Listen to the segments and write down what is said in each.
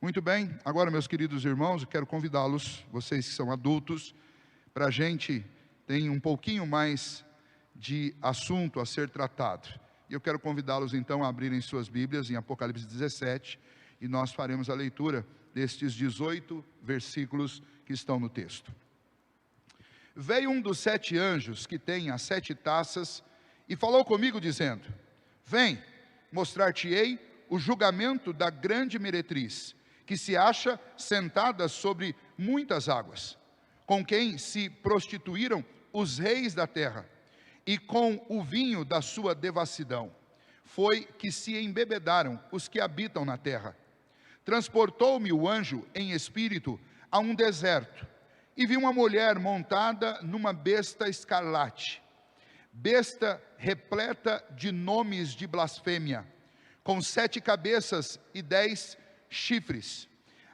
Muito bem, agora, meus queridos irmãos, eu quero convidá-los, vocês que são adultos, para a gente ter um pouquinho mais de assunto a ser tratado. E eu quero convidá-los então a abrirem suas Bíblias em Apocalipse 17, e nós faremos a leitura destes 18 versículos que estão no texto. Veio um dos 7 anjos que tem as 7 taças e falou comigo dizendo: vem, mostrar-te-ei o julgamento da grande meretriz, que se acha sentada sobre muitas águas, com quem se prostituíram os reis da terra, e com o vinho da sua devassidão foi que se embebedaram os que habitam na terra. Transportou-me o anjo em espírito a um deserto, e vi uma mulher montada numa besta escarlate, besta repleta de nomes de blasfêmia, com 7 cabeças e 10 chifres.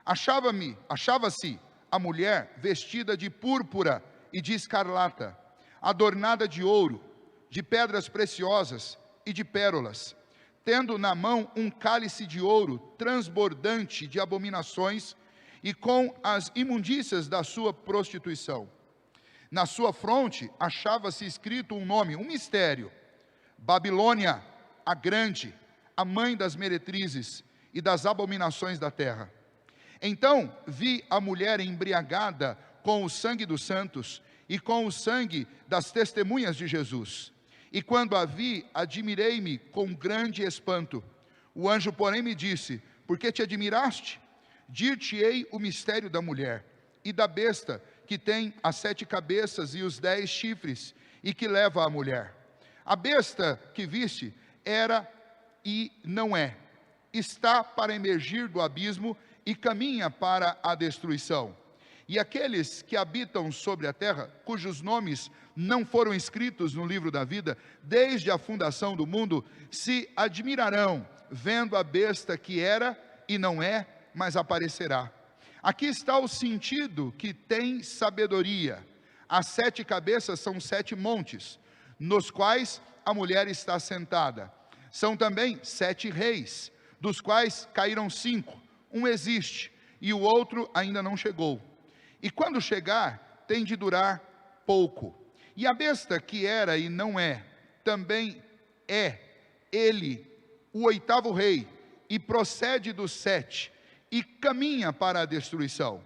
Achava-se a mulher vestida de púrpura e de escarlata, adornada de ouro, de pedras preciosas e de pérolas, tendo na mão um cálice de ouro transbordante de abominações e com as imundícias da sua prostituição. Na sua fronte achava-se escrito um nome, um mistério: Babilônia, a grande, a mãe das meretrizes e das abominações da terra. Então vi a mulher embriagada com o sangue dos santos e com o sangue das testemunhas de Jesus. E quando a vi, admirei-me com grande espanto. O anjo, porém, me disse: por que te admiraste? Dir-te-ei o mistério da mulher e da besta que tem as 7 cabeças e os 10 chifres, e que leva a mulher. A besta que viste era e não é, está para emergir do abismo e caminha para a destruição. E aqueles que habitam sobre a terra, cujos nomes não foram escritos no livro da vida, desde a fundação do mundo, se admirarão, vendo a besta que era e não é, mas aparecerá. Aqui está o sentido que tem sabedoria. As 7 cabeças são 7 montes, nos quais a mulher está sentada. São também 7 reis, dos quais caíram 5. Um existe e o outro ainda não chegou. E quando chegar, tem de durar pouco. E a besta que era e não é, também é ele, o 8º rei, e procede dos 7, e caminha para a destruição.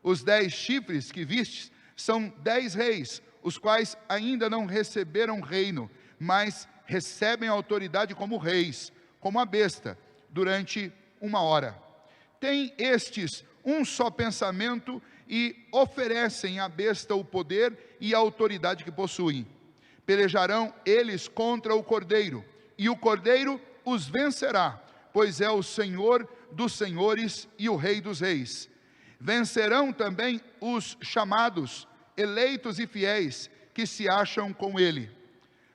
Os 10 chifres que vistes são 10 reis, os quais ainda não receberam reino, mas recebem autoridade como reis, como a besta, durante 1 hora. Têm estes um só pensamento e oferecem à besta o poder e a autoridade que possuem. Pelejarão eles contra o Cordeiro, e o Cordeiro os vencerá, pois é o Senhor dos senhores e o Rei dos reis. Vencerão também os chamados, eleitos e fiéis, que se acham com ele.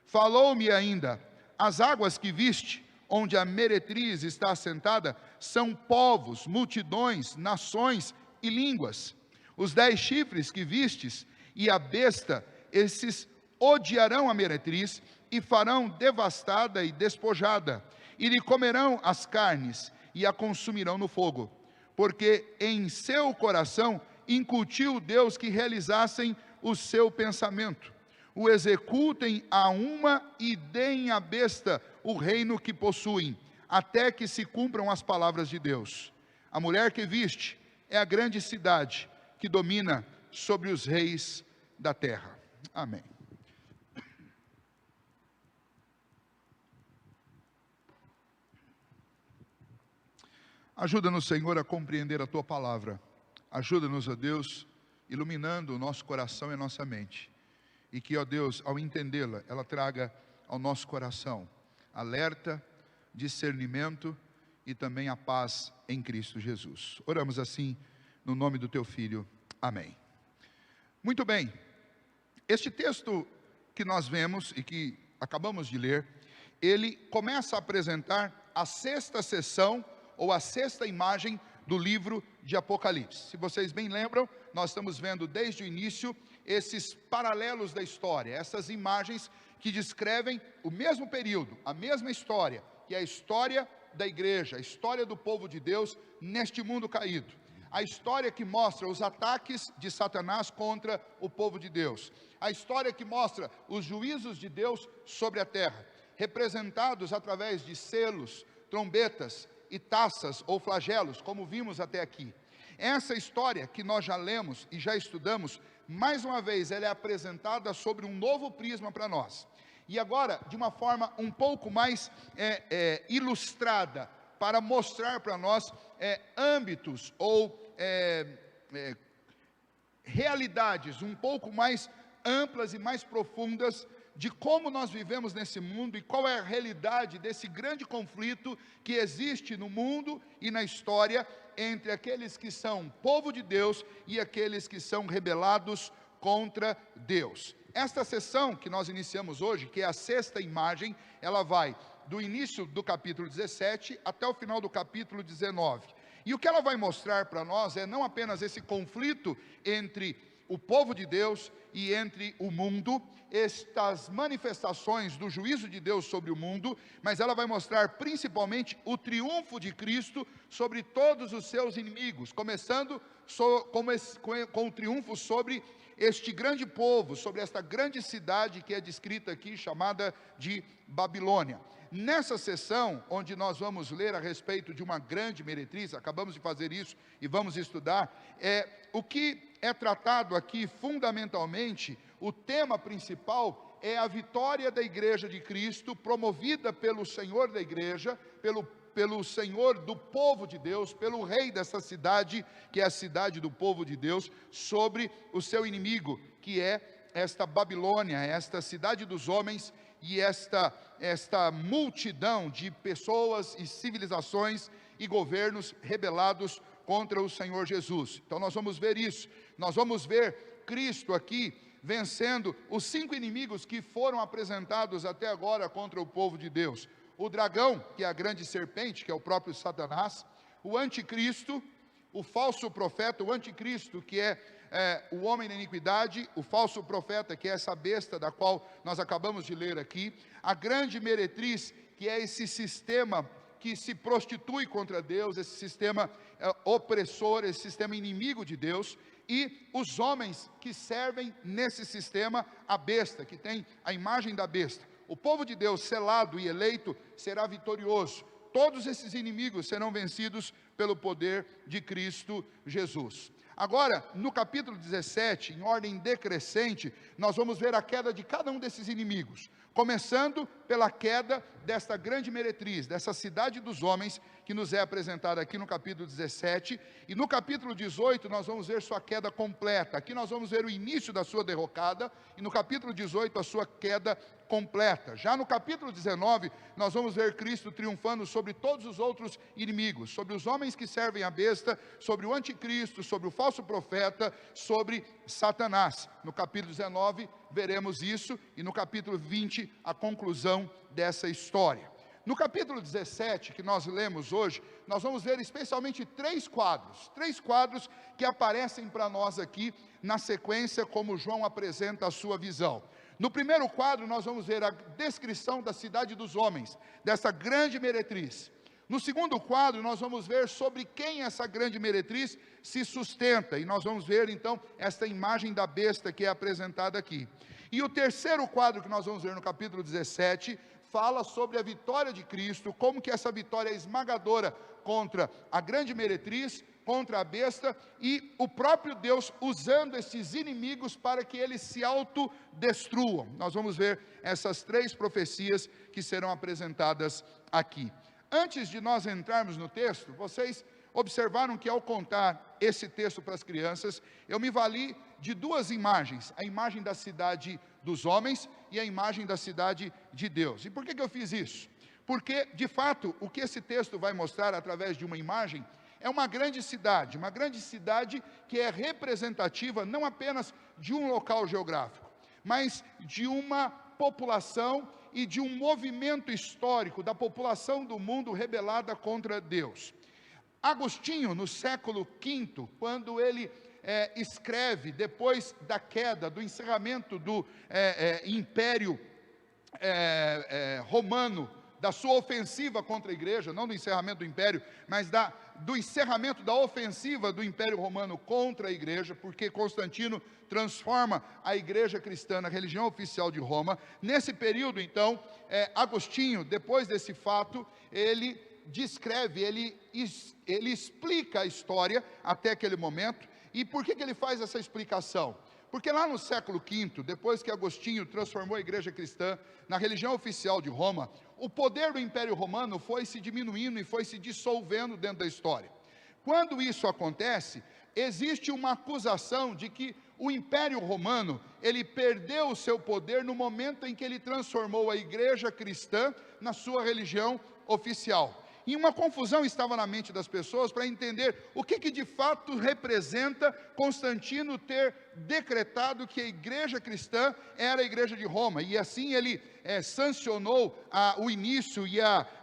Falou-me ainda: as águas que viste, onde a meretriz está assentada, são povos, multidões, nações e línguas. Os 10 chifres que vistes e a besta, esses odiarão a meretriz e farão devastada e despojada, e lhe comerão as carnes e a consumirão no fogo, porque em seu coração incutiu Deus que realizassem o seu pensamento. O executem a uma e deem à besta o reino que possuem, até que se cumpram as palavras de Deus. A mulher que viste é a grande cidade que domina sobre os reis da terra. Amém. Ajuda-nos, Senhor, a compreender a Tua palavra. Ajuda-nos, ó Deus, iluminando o nosso coração e a nossa mente. E que, ó Deus, ao entendê-la, ela traga ao nosso coração alerta, discernimento e também a paz em Cristo Jesus. Oramos assim, no nome do Teu Filho. Amém. Muito bem. Este texto que nós vemos e que acabamos de ler, ele começa a apresentar a 6ª sessão ou a 6ª imagem do livro de Apocalipse. Se vocês bem lembram, nós estamos vendo desde o início esses paralelos da história, essas imagens que descrevem o mesmo período, a mesma história, que é a história da igreja, a história do povo de Deus neste mundo caído. A história que mostra os ataques de Satanás contra o povo de Deus. A história que mostra os juízos de Deus sobre a terra, representados através de selos, trombetas e taças ou flagelos, como vimos até aqui. Essa história que nós já lemos e já estudamos, mais uma vez, ela é apresentada sobre um novo prisma para nós. E agora, de uma forma um pouco mais ilustrada, para mostrar para nós âmbitos ou realidades um pouco mais amplas e mais profundas de como nós vivemos nesse mundo e qual é a realidade desse grande conflito que existe no mundo e na história entre aqueles que são povo de Deus e aqueles que são rebelados contra Deus. Esta sessão que nós iniciamos hoje, que é a sexta imagem, ela vai do início do capítulo 17 até o final do capítulo 19. E o que ela vai mostrar para nós é não apenas esse conflito entre o povo de Deus e entre o mundo, estas manifestações do juízo de Deus sobre o mundo, mas ela vai mostrar principalmente o triunfo de Cristo sobre todos os seus inimigos, começando com o triunfo sobre este grande povo, sobre esta grande cidade que é descrita aqui, chamada de Babilônia. Nessa sessão, onde nós vamos ler a respeito de uma grande meretriz, acabamos de fazer isso e vamos estudar, o que é tratado aqui fundamentalmente, o tema principal é a vitória da igreja de Cristo, promovida pelo Senhor da igreja, pelo Senhor do povo de Deus, pelo rei dessa cidade, que é a cidade do povo de Deus, sobre o seu inimigo, que é esta Babilônia, esta cidade dos homens, e esta multidão de pessoas e civilizações e governos rebelados contra o Senhor Jesus. Então nós vamos ver isso, nós vamos ver Cristo aqui vencendo os 5 inimigos que foram apresentados até agora contra o povo de Deus. O dragão, que é a grande serpente, que é o próprio Satanás, o anticristo, o falso profeta, o anticristo, que é o homem da iniquidade, o falso profeta, que é essa besta da qual nós acabamos de ler aqui, a grande meretriz, que é esse sistema que se prostitui contra Deus, esse sistema opressor, esse sistema inimigo de Deus, e os homens que servem nesse sistema a besta, que tem a imagem da besta. O povo de Deus, selado e eleito, será vitorioso. Todos esses inimigos serão vencidos pelo poder de Cristo Jesus. Agora, no capítulo 17, em ordem decrescente, nós vamos ver a queda de cada um desses inimigos, começando pela queda desta grande meretriz, dessa cidade dos homens, que nos é apresentada aqui no capítulo 17, e no capítulo 18 nós vamos ver sua queda completa. Aqui nós vamos ver o início da sua derrocada, e no capítulo 18 a sua queda completa. Já no capítulo 19, nós vamos ver Cristo triunfando sobre todos os outros inimigos, sobre os homens que servem a besta, sobre o anticristo, sobre o falso profeta, sobre Satanás. No capítulo 19 veremos isso, e no capítulo 20 a conclusão dessa história. No capítulo 17, que nós lemos hoje, nós vamos ver especialmente 3 quadros que aparecem para nós aqui na sequência como João apresenta a sua visão. No primeiro quadro nós vamos ver a descrição da cidade dos homens, dessa grande meretriz. No segundo quadro nós vamos ver sobre quem essa grande meretriz se sustenta, e nós vamos ver então esta imagem da besta que é apresentada aqui. E o terceiro quadro que nós vamos ver no capítulo 17, fala sobre a vitória de Cristo, como que essa vitória é esmagadora contra a grande meretriz, contra a besta, e o próprio Deus usando esses inimigos para que eles se autodestruam. Nós vamos ver essas 3 profecias que serão apresentadas aqui. Antes de nós entrarmos no texto, vocês observaram que ao contar esse texto para as crianças, eu me vali de 2 imagens, a imagem da cidade dos homens e a imagem da cidade de Deus. E por que eu fiz isso? Porque, de fato, o que esse texto vai mostrar através de uma imagem é uma grande cidade que é representativa não apenas de um local geográfico, mas de uma população e de um movimento histórico da população do mundo rebelada contra Deus. Agostinho, no século V, quando ele escreve, depois da queda, do encerramento do Império Romano da sua ofensiva contra a igreja, não do encerramento do império, mas do encerramento da ofensiva do Império Romano contra a igreja, porque Constantino transforma a igreja cristã na religião oficial de Roma. Nesse período, então, Agostinho, depois desse fato, ele descreve, ele explica a história até aquele momento. E por que ele faz essa explicação? Porque lá no século V, depois que Agostinho transformou a igreja cristã na religião oficial de Roma, o poder do Império Romano foi se diminuindo e foi se dissolvendo dentro da história. Quando isso acontece, existe uma acusação de que o Império Romano, ele perdeu o seu poder no momento em que ele transformou a igreja cristã na sua religião oficial. E uma confusão estava na mente das pessoas para entender o que de fato representa Constantino ter decretado que a igreja cristã era a igreja de Roma. E assim ele sancionou o início e a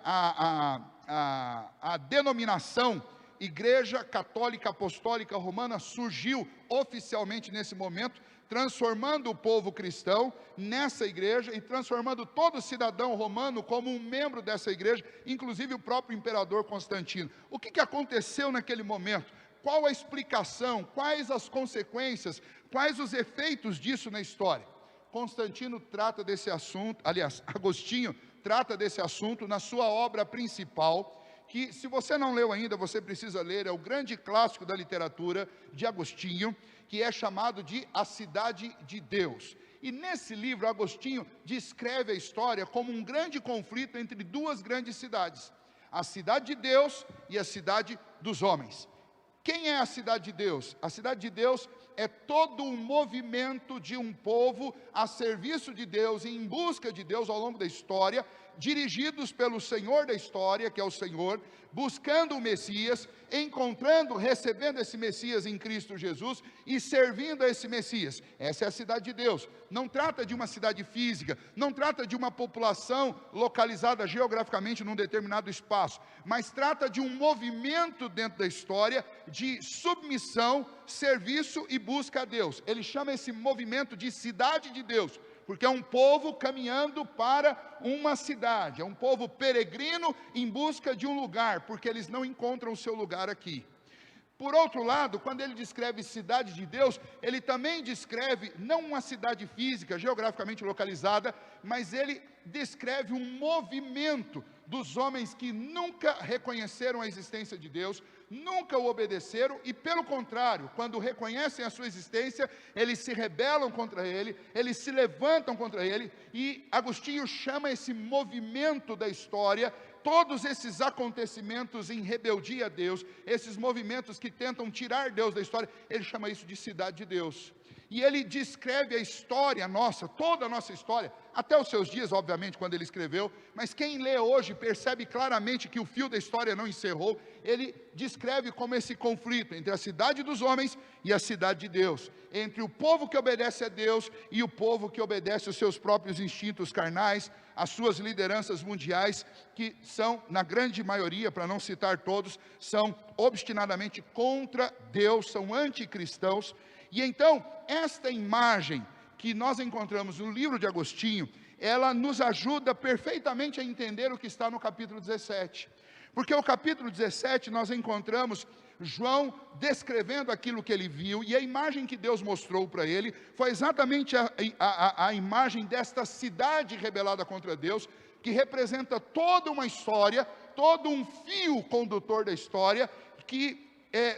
denominação Igreja Católica Apostólica Romana surgiu oficialmente nesse momento, transformando o povo cristão nessa igreja e transformando todo cidadão romano como um membro dessa igreja, inclusive o próprio imperador Constantino. O que aconteceu naquele momento? Qual a explicação? Quais as consequências? Quais os efeitos disso na história? Constantino trata desse assunto, aliás, Agostinho trata desse assunto na sua obra principal, que se você não leu ainda, você precisa ler, é o grande clássico da literatura de Agostinho, que é chamado de A Cidade de Deus. E nesse livro, Agostinho descreve a história como um grande conflito entre duas grandes cidades, a cidade de Deus e a cidade dos homens. Quem é a cidade de Deus? A cidade de Deus é todo um movimento de um povo a serviço de Deus e em busca de Deus ao longo da história, dirigidos pelo Senhor da história, que é o Senhor, buscando o Messias, encontrando, recebendo esse Messias em Cristo Jesus e servindo a esse Messias. Essa é a cidade de Deus. Não trata de uma cidade física, não trata de uma população localizada geograficamente num determinado espaço, mas trata de um movimento dentro da história de submissão, serviço e busca a Deus. Ele chama esse movimento de cidade de Deus, porque é um povo caminhando para uma cidade, é um povo peregrino em busca de um lugar, porque eles não encontram o seu lugar aqui. Por outro lado, quando ele descreve cidade de Deus, ele também descreve não uma cidade física, geograficamente localizada, mas ele descreve um movimento dos homens que nunca reconheceram a existência de Deus, nunca o obedeceram e, pelo contrário, quando reconhecem a sua existência, eles se rebelam contra ele, eles se levantam contra ele, e Agostinho chama esse movimento da história, todos esses acontecimentos em rebeldia a Deus, esses movimentos que tentam tirar Deus da história, ele chama isso de cidade de Deus. E ele descreve a história nossa, toda a nossa história, até os seus dias, obviamente, quando ele escreveu, mas quem lê hoje percebe claramente que o fio da história não encerrou. Ele descreve como esse conflito entre a cidade dos homens e a cidade de Deus, entre o povo que obedece a Deus e o povo que obedece aos seus próprios instintos carnais, as suas lideranças mundiais, que são, na grande maioria, para não citar todos, são obstinadamente contra Deus, são anticristãos. E então, esta imagem que nós encontramos no livro de Agostinho, ela nos ajuda perfeitamente a entender o que está no capítulo 17. Porque o capítulo 17 nós encontramos João descrevendo aquilo que ele viu, e a imagem que Deus mostrou para ele foi exatamente a imagem desta cidade rebelada contra Deus, que representa toda uma história, todo um fio condutor da história, que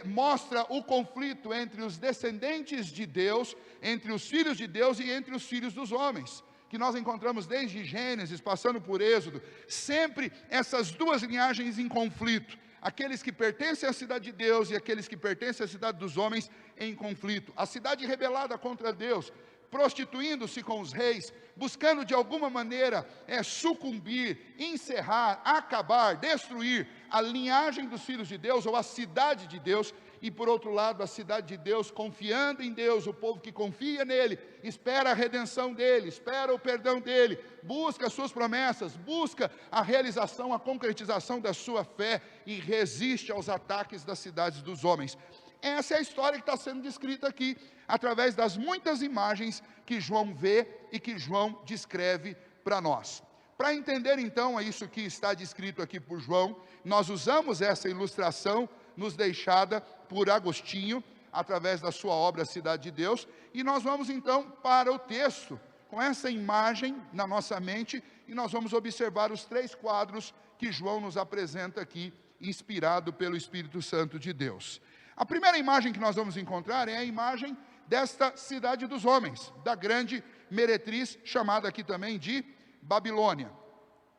mostra o conflito entre os descendentes de Deus, entre os filhos de Deus e entre os filhos dos homens, que nós encontramos desde Gênesis, passando por Êxodo, sempre essas duas linhagens em conflito, aqueles que pertencem à cidade de Deus e aqueles que pertencem à cidade dos homens em conflito. A cidade rebelada contra Deus, prostituindo-se com os reis, buscando de alguma maneira sucumbir, encerrar, acabar, destruir a linhagem dos filhos de Deus, ou a cidade de Deus. E por outro lado, a cidade de Deus, confiando em Deus, o povo que confia nele, espera a redenção dele, espera o perdão dele, busca as suas promessas, busca a realização, a concretização da sua fé e resiste aos ataques das cidades dos homens. Essa é a história que está sendo descrita aqui, através das muitas imagens que João vê e que João descreve para nós. para entender então isso que está descrito aqui por João, nós usamos essa ilustração nos deixada por Agostinho, através da sua obra Cidade de Deus, e nós vamos então para o texto, com essa imagem na nossa mente, e nós vamos observar os 3 quadros que João nos apresenta aqui, inspirado pelo Espírito Santo de Deus. A primeira imagem que nós vamos encontrar é a imagem desta cidade dos homens, da grande meretriz, chamada aqui também de Babilônia.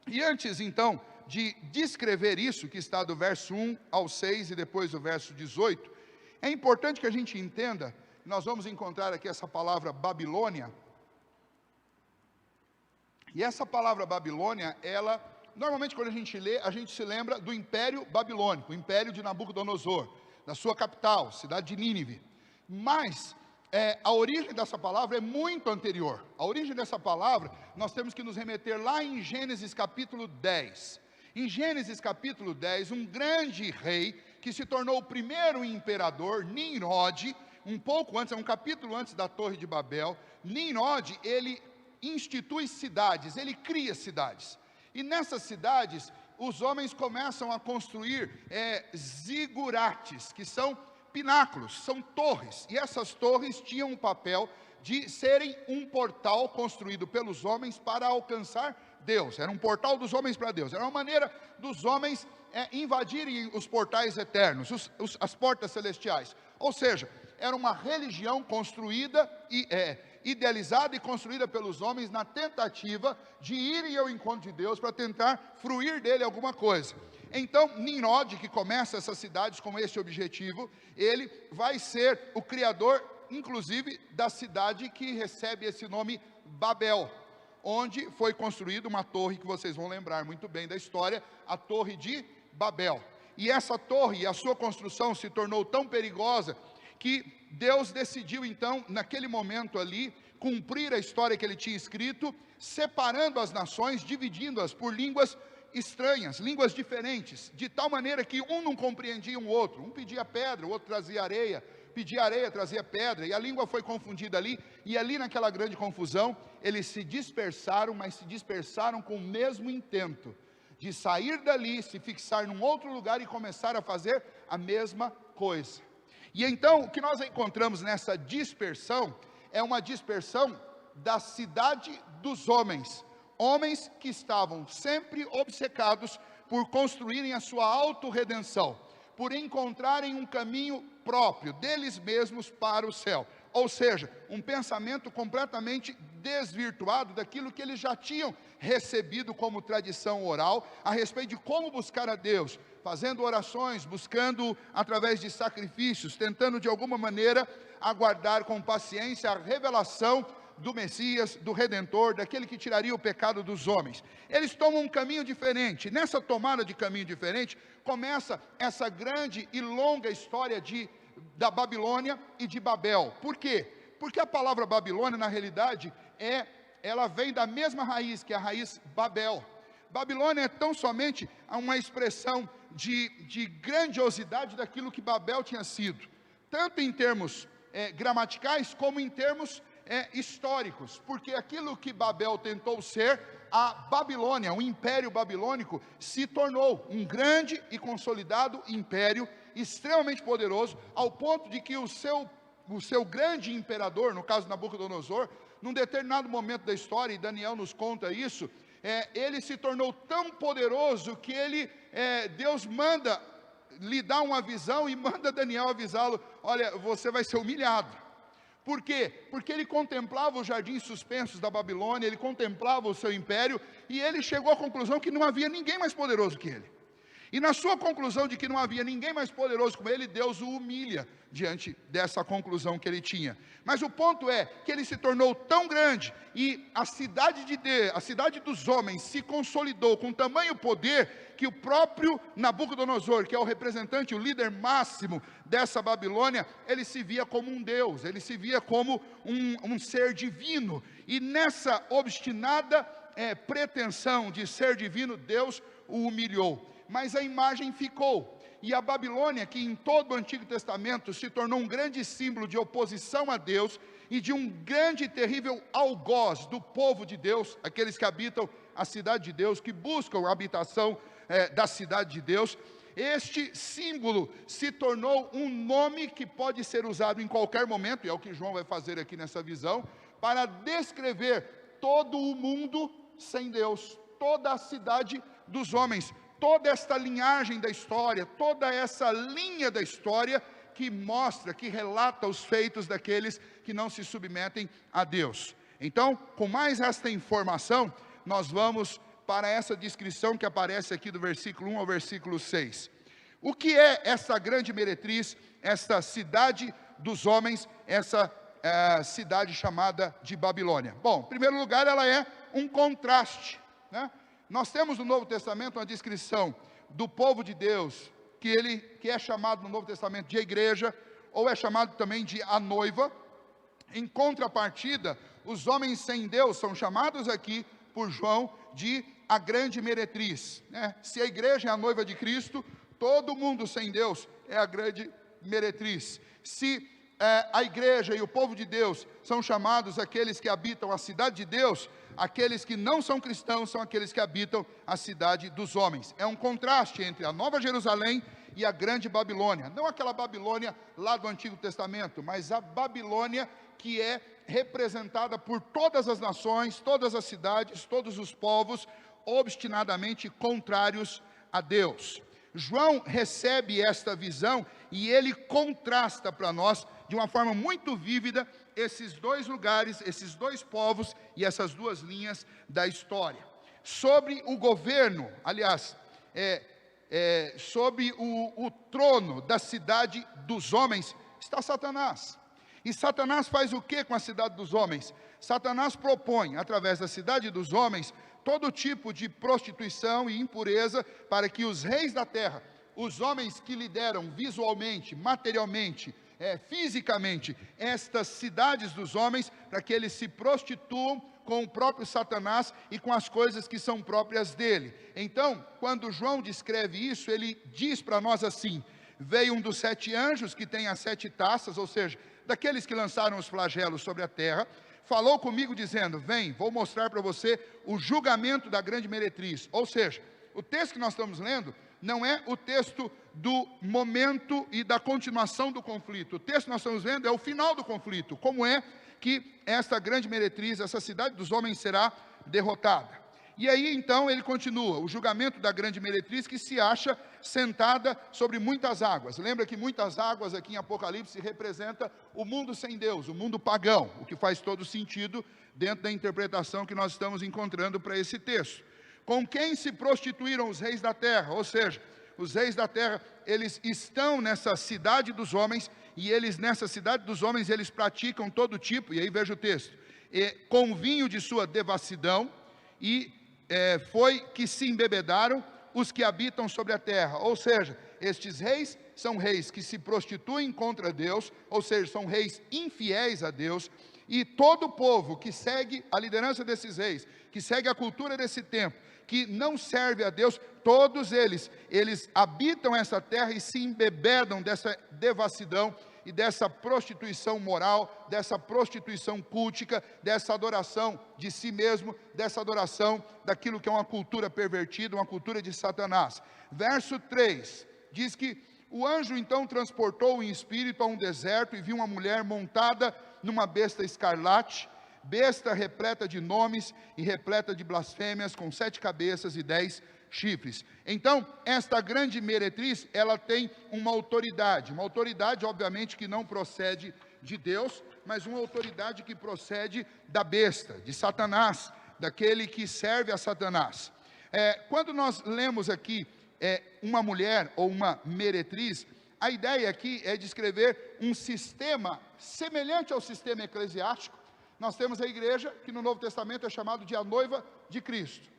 E antes então de descrever isso, que está do verso 1 ao 6 e depois do verso 18, é importante que a gente entenda, nós vamos encontrar aqui essa palavra Babilônia, e essa palavra Babilônia, ela, normalmente quando a gente lê, a gente se lembra do Império Babilônico, o Império de Nabucodonosor, da sua capital, cidade de Nínive. Mas a origem dessa palavra é muito anterior. A origem dessa palavra, nós temos que nos remeter lá em Gênesis capítulo 10. Em Gênesis capítulo 10, um grande rei, que se tornou o primeiro imperador, Nimrod, um pouco antes, um capítulo antes da Torre de Babel, Nimrod, ele institui cidades, ele cria cidades. E nessas cidades, os homens começam a construir zigurates, que são pináculos, são torres. E essas torres tinham o papel de serem um portal construído pelos homens para alcançar Deus. Era um portal dos homens para Deus. Era uma maneira dos homens invadirem os portais eternos, as portas celestiais. Ou seja, era uma religião construída e idealizada e construída pelos homens na tentativa de irem ao encontro de Deus para tentar fruir dele alguma coisa. Então, Nimrod, que começa essas cidades com esse objetivo, ele vai ser o criador, inclusive, da cidade que recebe esse nome Babel, onde foi construída uma torre que vocês vão lembrar muito bem da história, a Torre de Babel. E essa torre e a sua construção se tornou tão perigosa que Deus decidiu então, naquele momento ali, cumprir a história que ele tinha escrito, separando as nações, dividindo-as por línguas estranhas, línguas diferentes, de tal maneira que um não compreendia o outro, um pedia pedra, o outro trazia areia, pedia areia, trazia pedra, e a língua foi confundida ali, e ali naquela grande confusão, eles se dispersaram, mas se dispersaram com o mesmo intento, de sair dali, se fixar num outro lugar e começar a fazer a mesma coisa. E então, o que nós encontramos nessa dispersão, é uma dispersão da cidade dos homens, homens que estavam sempre obcecados por construírem a sua autorredenção, por encontrarem um caminho próprio deles mesmos para o céu, ou seja, um pensamento completamente desvirtuado daquilo que eles já tinham recebido como tradição oral, a respeito de como buscar a Deus, fazendo orações, buscando através de sacrifícios, tentando de alguma maneira aguardar com paciência a revelação do Messias, do Redentor, daquele que tiraria o pecado dos homens. Eles tomam um caminho diferente. Nessa tomada de caminho diferente, começa essa grande e longa história da Babilônia e de Babel. Por quê? Porque a palavra Babilônia, na realidade, ela vem da mesma raiz, que é a raiz Babel. Babilônia é tão somente uma expressão de grandiosidade daquilo que Babel tinha sido, tanto em termos gramaticais, como em termos históricos, porque aquilo que Babel tentou ser, a Babilônia, o Império Babilônico, se tornou um grande e consolidado império, extremamente poderoso, ao ponto de que o seu grande imperador, no caso Nabucodonosor, num determinado momento da história, e Daniel nos conta isso, ele se tornou tão poderoso que Deus manda lhe dar uma visão e manda Daniel avisá-lo: olha, você vai ser humilhado. Por quê? Porque ele contemplava os jardins suspensos da Babilônia, ele contemplava o seu império, e ele chegou à conclusão que não havia ninguém mais poderoso que ele. E na sua conclusão de que não havia ninguém mais poderoso como ele, Deus o humilha diante dessa conclusão que ele tinha. Mas o ponto é que ele se tornou tão grande, e a cidade dos homens se consolidou com tamanho poder, que o próprio Nabucodonosor, que é o representante, o líder máximo dessa Babilônia, ele se via como um Deus, ele se via como um ser divino, e nessa obstinada pretensão de ser divino, Deus o humilhou. Mas a imagem ficou, e a Babilônia, que em todo o Antigo Testamento se tornou um grande símbolo de oposição a Deus, e de um grande e terrível algoz do povo de Deus, aqueles que habitam a cidade de Deus, que buscam a habitação da cidade de Deus. Este símbolo se tornou um nome que pode ser usado em qualquer momento, e é o que João vai fazer aqui nessa visão, para descrever todo o mundo sem Deus, toda a cidade dos homens, toda esta linhagem da história, toda essa linha da história que mostra, que relata os feitos daqueles que não se submetem a Deus. Então, com mais esta informação, nós vamos para essa descrição que aparece aqui do versículo 1 ao versículo 6. O que é essa grande meretriz, essa cidade dos homens, essa cidade chamada de Babilônia? Bom, em primeiro lugar, ela é um contraste, né? Nós temos no Novo Testamento uma descrição do povo de Deus, que é chamado no Novo Testamento de igreja, ou é chamado também de a noiva. Em contrapartida, os homens sem Deus são chamados aqui por João de a grande meretriz, né? Se a igreja é a noiva de Cristo, todo mundo sem Deus é a grande meretriz. Se a igreja e o povo de Deus são chamados aqueles que habitam a cidade de Deus, aqueles que não são cristãos são aqueles que habitam a cidade dos homens. É um contraste entre a Nova Jerusalém e a grande Babilônia. Não aquela Babilônia lá do Antigo Testamento, mas a Babilônia que é representada por todas as nações, todas as cidades, todos os povos, obstinadamente contrários a Deus. João recebe esta visão e ele contrasta para nós de uma forma muito vívida esses dois lugares, esses dois povos e essas duas linhas da história. Sobre o governo, aliás, sobre o trono da cidade dos homens está Satanás. E Satanás faz o que com a cidade dos homens? Satanás propõe, através da cidade dos homens, todo tipo de prostituição e impureza para que os reis da terra, os homens que lideram visualmente, materialmente, fisicamente, estas cidades dos homens, para que eles se prostituam com o próprio Satanás e com as coisas que são próprias dele. Então, quando João descreve isso, ele diz para nós assim: veio um dos 7 anjos que tem as 7 taças, ou seja, daqueles que lançaram os flagelos sobre a terra, falou comigo dizendo: vem, vou mostrar para você o julgamento da grande meretriz. Ou seja, o texto que nós estamos lendo não é o texto do momento e da continuação do conflito. O texto que nós estamos vendo é o final do conflito, como é que esta grande meretriz, essa cidade dos homens será derrotada. E aí então ele continua, o julgamento da grande meretriz que se acha sentada sobre muitas águas. Lembra que muitas águas aqui em Apocalipse representa o mundo sem Deus, o mundo pagão, o que faz todo sentido dentro da interpretação que nós estamos encontrando para esse texto. Com quem se prostituíram os reis da terra, ou seja, os reis da terra, eles estão nessa cidade dos homens, e eles nessa cidade dos homens, eles praticam todo tipo, e aí veja o texto, com vinho de sua devassidão, e foi que se embebedaram os que habitam sobre a terra. Ou seja, estes reis são reis que se prostituem contra Deus, ou seja, são reis infiéis a Deus, e todo o povo que segue a liderança desses reis, que segue a cultura desse tempo, que não serve a Deus, todos eles habitam essa terra e se embebedam dessa devassidão e dessa prostituição moral, dessa prostituição cultica, dessa adoração de si mesmo, dessa adoração daquilo que é uma cultura pervertida, uma cultura de Satanás. Verso 3, diz que o anjo então transportou em espírito a um deserto e viu uma mulher montada numa besta escarlate, besta repleta de nomes e repleta de blasfêmias, com 7 cabeças e 10 chifres. Então, esta grande meretriz, ela tem uma autoridade obviamente que não procede de Deus, mas uma autoridade que procede da besta, de Satanás, daquele que serve a Satanás. Quando nós lemos aqui uma mulher ou uma meretriz, a ideia aqui é descrever um sistema semelhante ao sistema eclesiástico. Nós temos a igreja, que no Novo Testamento é chamado de a noiva de Cristo.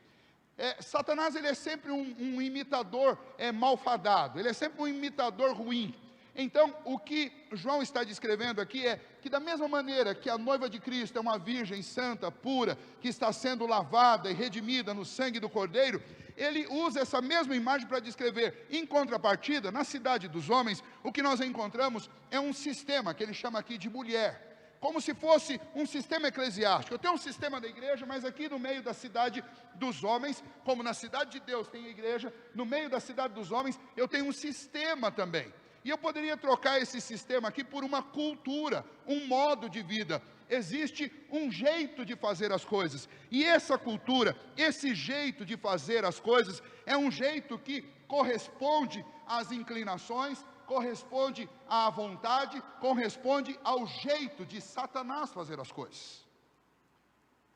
Satanás, ele é sempre um imitador malfadado, ele é sempre um imitador ruim. Então, o que João está descrevendo aqui é que da mesma maneira que a noiva de Cristo é uma virgem santa, pura, que está sendo lavada e redimida no sangue do Cordeiro, ele usa essa mesma imagem para descrever, em contrapartida, na cidade dos homens, o que nós encontramos é um sistema que ele chama aqui de mulher, como se fosse um sistema eclesiástico. Eu tenho um sistema da igreja, mas aqui no meio da cidade dos homens, como na cidade de Deus tem a igreja, no meio da cidade dos homens, eu tenho um sistema também. E eu poderia trocar esse sistema aqui por uma cultura, um modo de vida. Existe um jeito de fazer as coisas. E essa cultura, esse jeito de fazer as coisas, é um jeito que corresponde às inclinações, corresponde à vontade, corresponde ao jeito de Satanás fazer as coisas.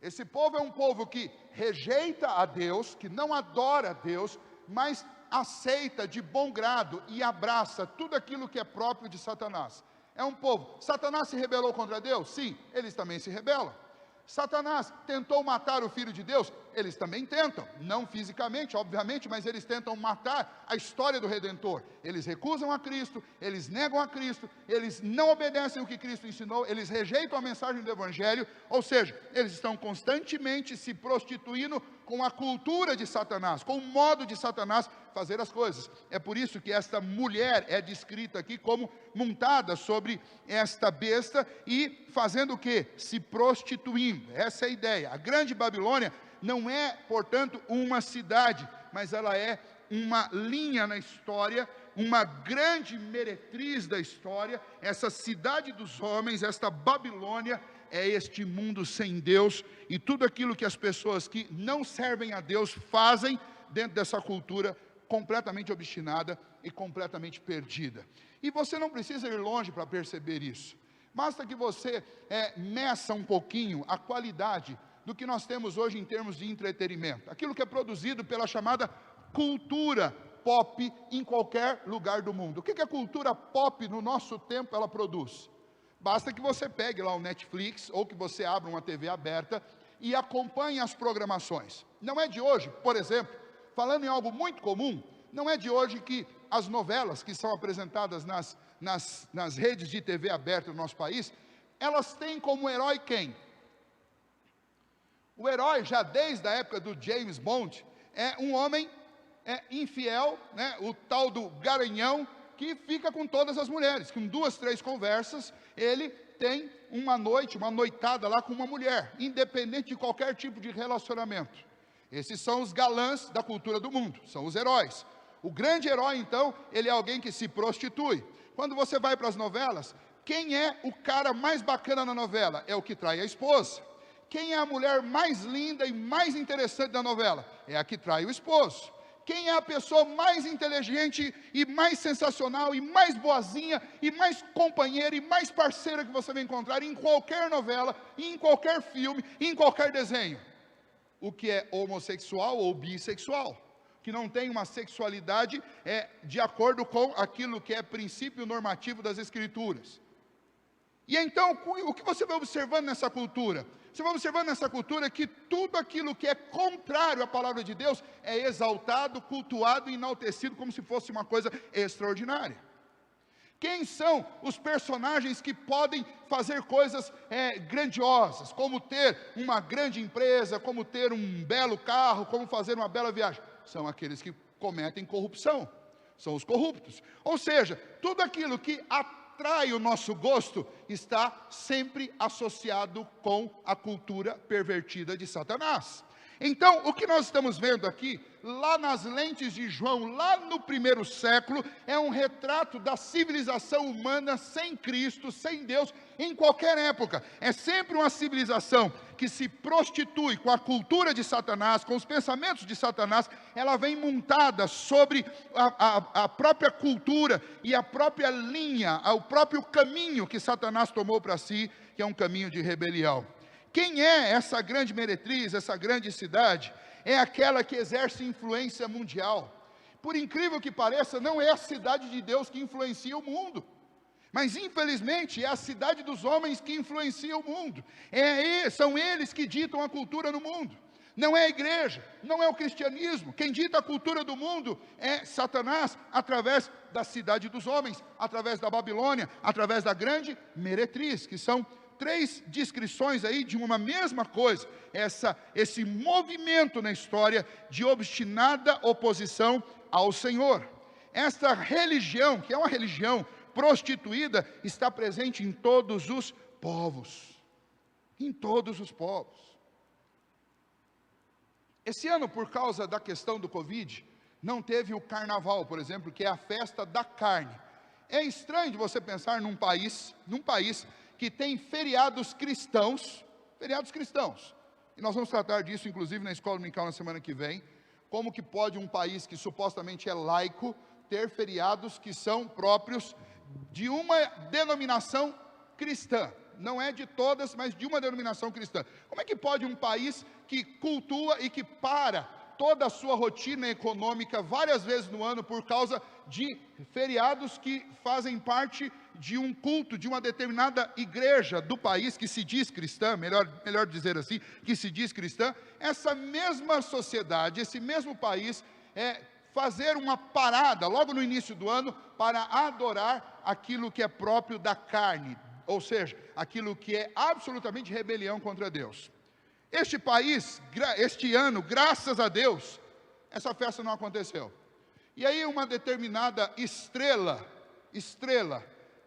Esse povo é um povo que rejeita a Deus, que não adora a Deus, mas aceita de bom grado e abraça tudo aquilo que é próprio de Satanás. É um povo. Satanás se rebelou contra Deus? Sim, eles também se rebelam. Satanás tentou matar o Filho de Deus? Eles também tentam, não fisicamente, obviamente, mas eles tentam matar a história do Redentor. Eles recusam a Cristo, eles negam a Cristo, eles não obedecem o que Cristo ensinou, eles rejeitam a mensagem do Evangelho, ou seja, eles estão constantemente se prostituindo com a cultura de Satanás, com o modo de Satanás fazer as coisas. É por isso que esta mulher é descrita aqui como montada sobre esta besta e fazendo o quê? Se prostituindo. Essa é a ideia. A grande Babilônia não é, portanto, uma cidade, mas ela é uma linha na história, uma grande meretriz da história. Essa cidade dos homens, esta Babilônia, é este mundo sem Deus, e tudo aquilo que as pessoas que não servem a Deus fazem dentro dessa cultura completamente obstinada e completamente perdida. E você não precisa ir longe para perceber isso. Basta que você meça um pouquinho a qualidade do que nós temos hoje em termos de entretenimento. Aquilo que é produzido pela chamada cultura pop em qualquer lugar do mundo. O que a cultura pop no nosso tempo ela produz? Basta que você pegue lá o Netflix ou que você abra uma TV aberta e acompanhe as programações. Não é de hoje, por exemplo, falando em algo muito comum, não é de hoje que as novelas que são apresentadas nas redes de TV aberta do nosso país, elas têm como herói quem? O herói, já desde a época do James Bond, é um homem infiel, né? O tal do garanhão, que fica com todas as mulheres, com 2, 3 conversas, ele tem uma noite, uma noitada lá com uma mulher, independente de qualquer tipo de relacionamento. Esses são os galãs da cultura do mundo, são os heróis. O grande herói, então, ele é alguém que se prostitui. Quando você vai para as novelas, quem é o cara mais bacana na novela? É o que trai a esposa. Quem é a mulher mais linda e mais interessante da novela? É a que trai o esposo. Quem é a pessoa mais inteligente e mais sensacional e mais boazinha e mais companheira e mais parceira que você vai encontrar em qualquer novela, em qualquer filme, em qualquer desenho? O que é homossexual ou bissexual, que não tem uma sexualidade de acordo com aquilo que é princípio normativo das Escrituras. E então, o que você vai observando nessa cultura? Você vai observando nessa cultura que tudo aquilo que é contrário à palavra de Deus é exaltado, cultuado e enaltecido como se fosse uma coisa extraordinária. Quem são os personagens que podem fazer coisas grandiosas, como ter uma grande empresa, como ter um belo carro, como fazer uma bela viagem? São aqueles que cometem corrupção, são os corruptos. Ou seja, tudo aquilo que atrai o nosso gosto está sempre associado com a cultura pervertida de Satanás. Então, o que nós estamos vendo aqui, lá nas lentes de João, lá no 1º século, é um retrato da civilização humana sem Cristo, sem Deus, em qualquer época. É sempre uma civilização que se prostitui com a cultura de Satanás, com os pensamentos de Satanás. Ela vem montada sobre a própria cultura e a própria linha, o próprio caminho que Satanás tomou para si, que é um caminho de rebelião. Quem é essa grande meretriz, essa grande cidade? É aquela que exerce influência mundial. Por incrível que pareça, não é a cidade de Deus que influencia o mundo, mas infelizmente é a cidade dos homens que influencia o mundo. São eles que ditam a cultura no mundo. Não é a igreja, não é o cristianismo. Quem dita a cultura do mundo é Satanás, através da cidade dos homens, através da Babilônia, através da grande meretriz, que são 3 descrições aí de uma mesma coisa, esse movimento na história de obstinada oposição ao Senhor. Esta religião, que é uma religião prostituída, está presente em todos os povos. Em todos os povos. Esse ano, por causa da questão do Covid, não teve o carnaval, por exemplo, que é a festa da carne. É estranho de você pensar num país que tem feriados cristãos, e nós vamos tratar disso, inclusive, na escola dominical na semana que vem, como que pode um país que supostamente é laico, ter feriados que são próprios de uma denominação cristã. Não é de todas, mas de uma denominação cristã. Como é que pode um país que cultua e que para toda a sua rotina econômica várias vezes no ano por causa de feriados que fazem parte de um culto, de uma determinada igreja do país que se diz cristã, melhor dizer assim, que se diz cristã, essa mesma sociedade, esse mesmo país, fazer uma parada logo no início do ano para adorar aquilo que é próprio da carne, ou seja, aquilo que é absolutamente rebelião contra Deus. Este país, este ano, graças a Deus, essa festa não aconteceu. E aí uma determinada estrela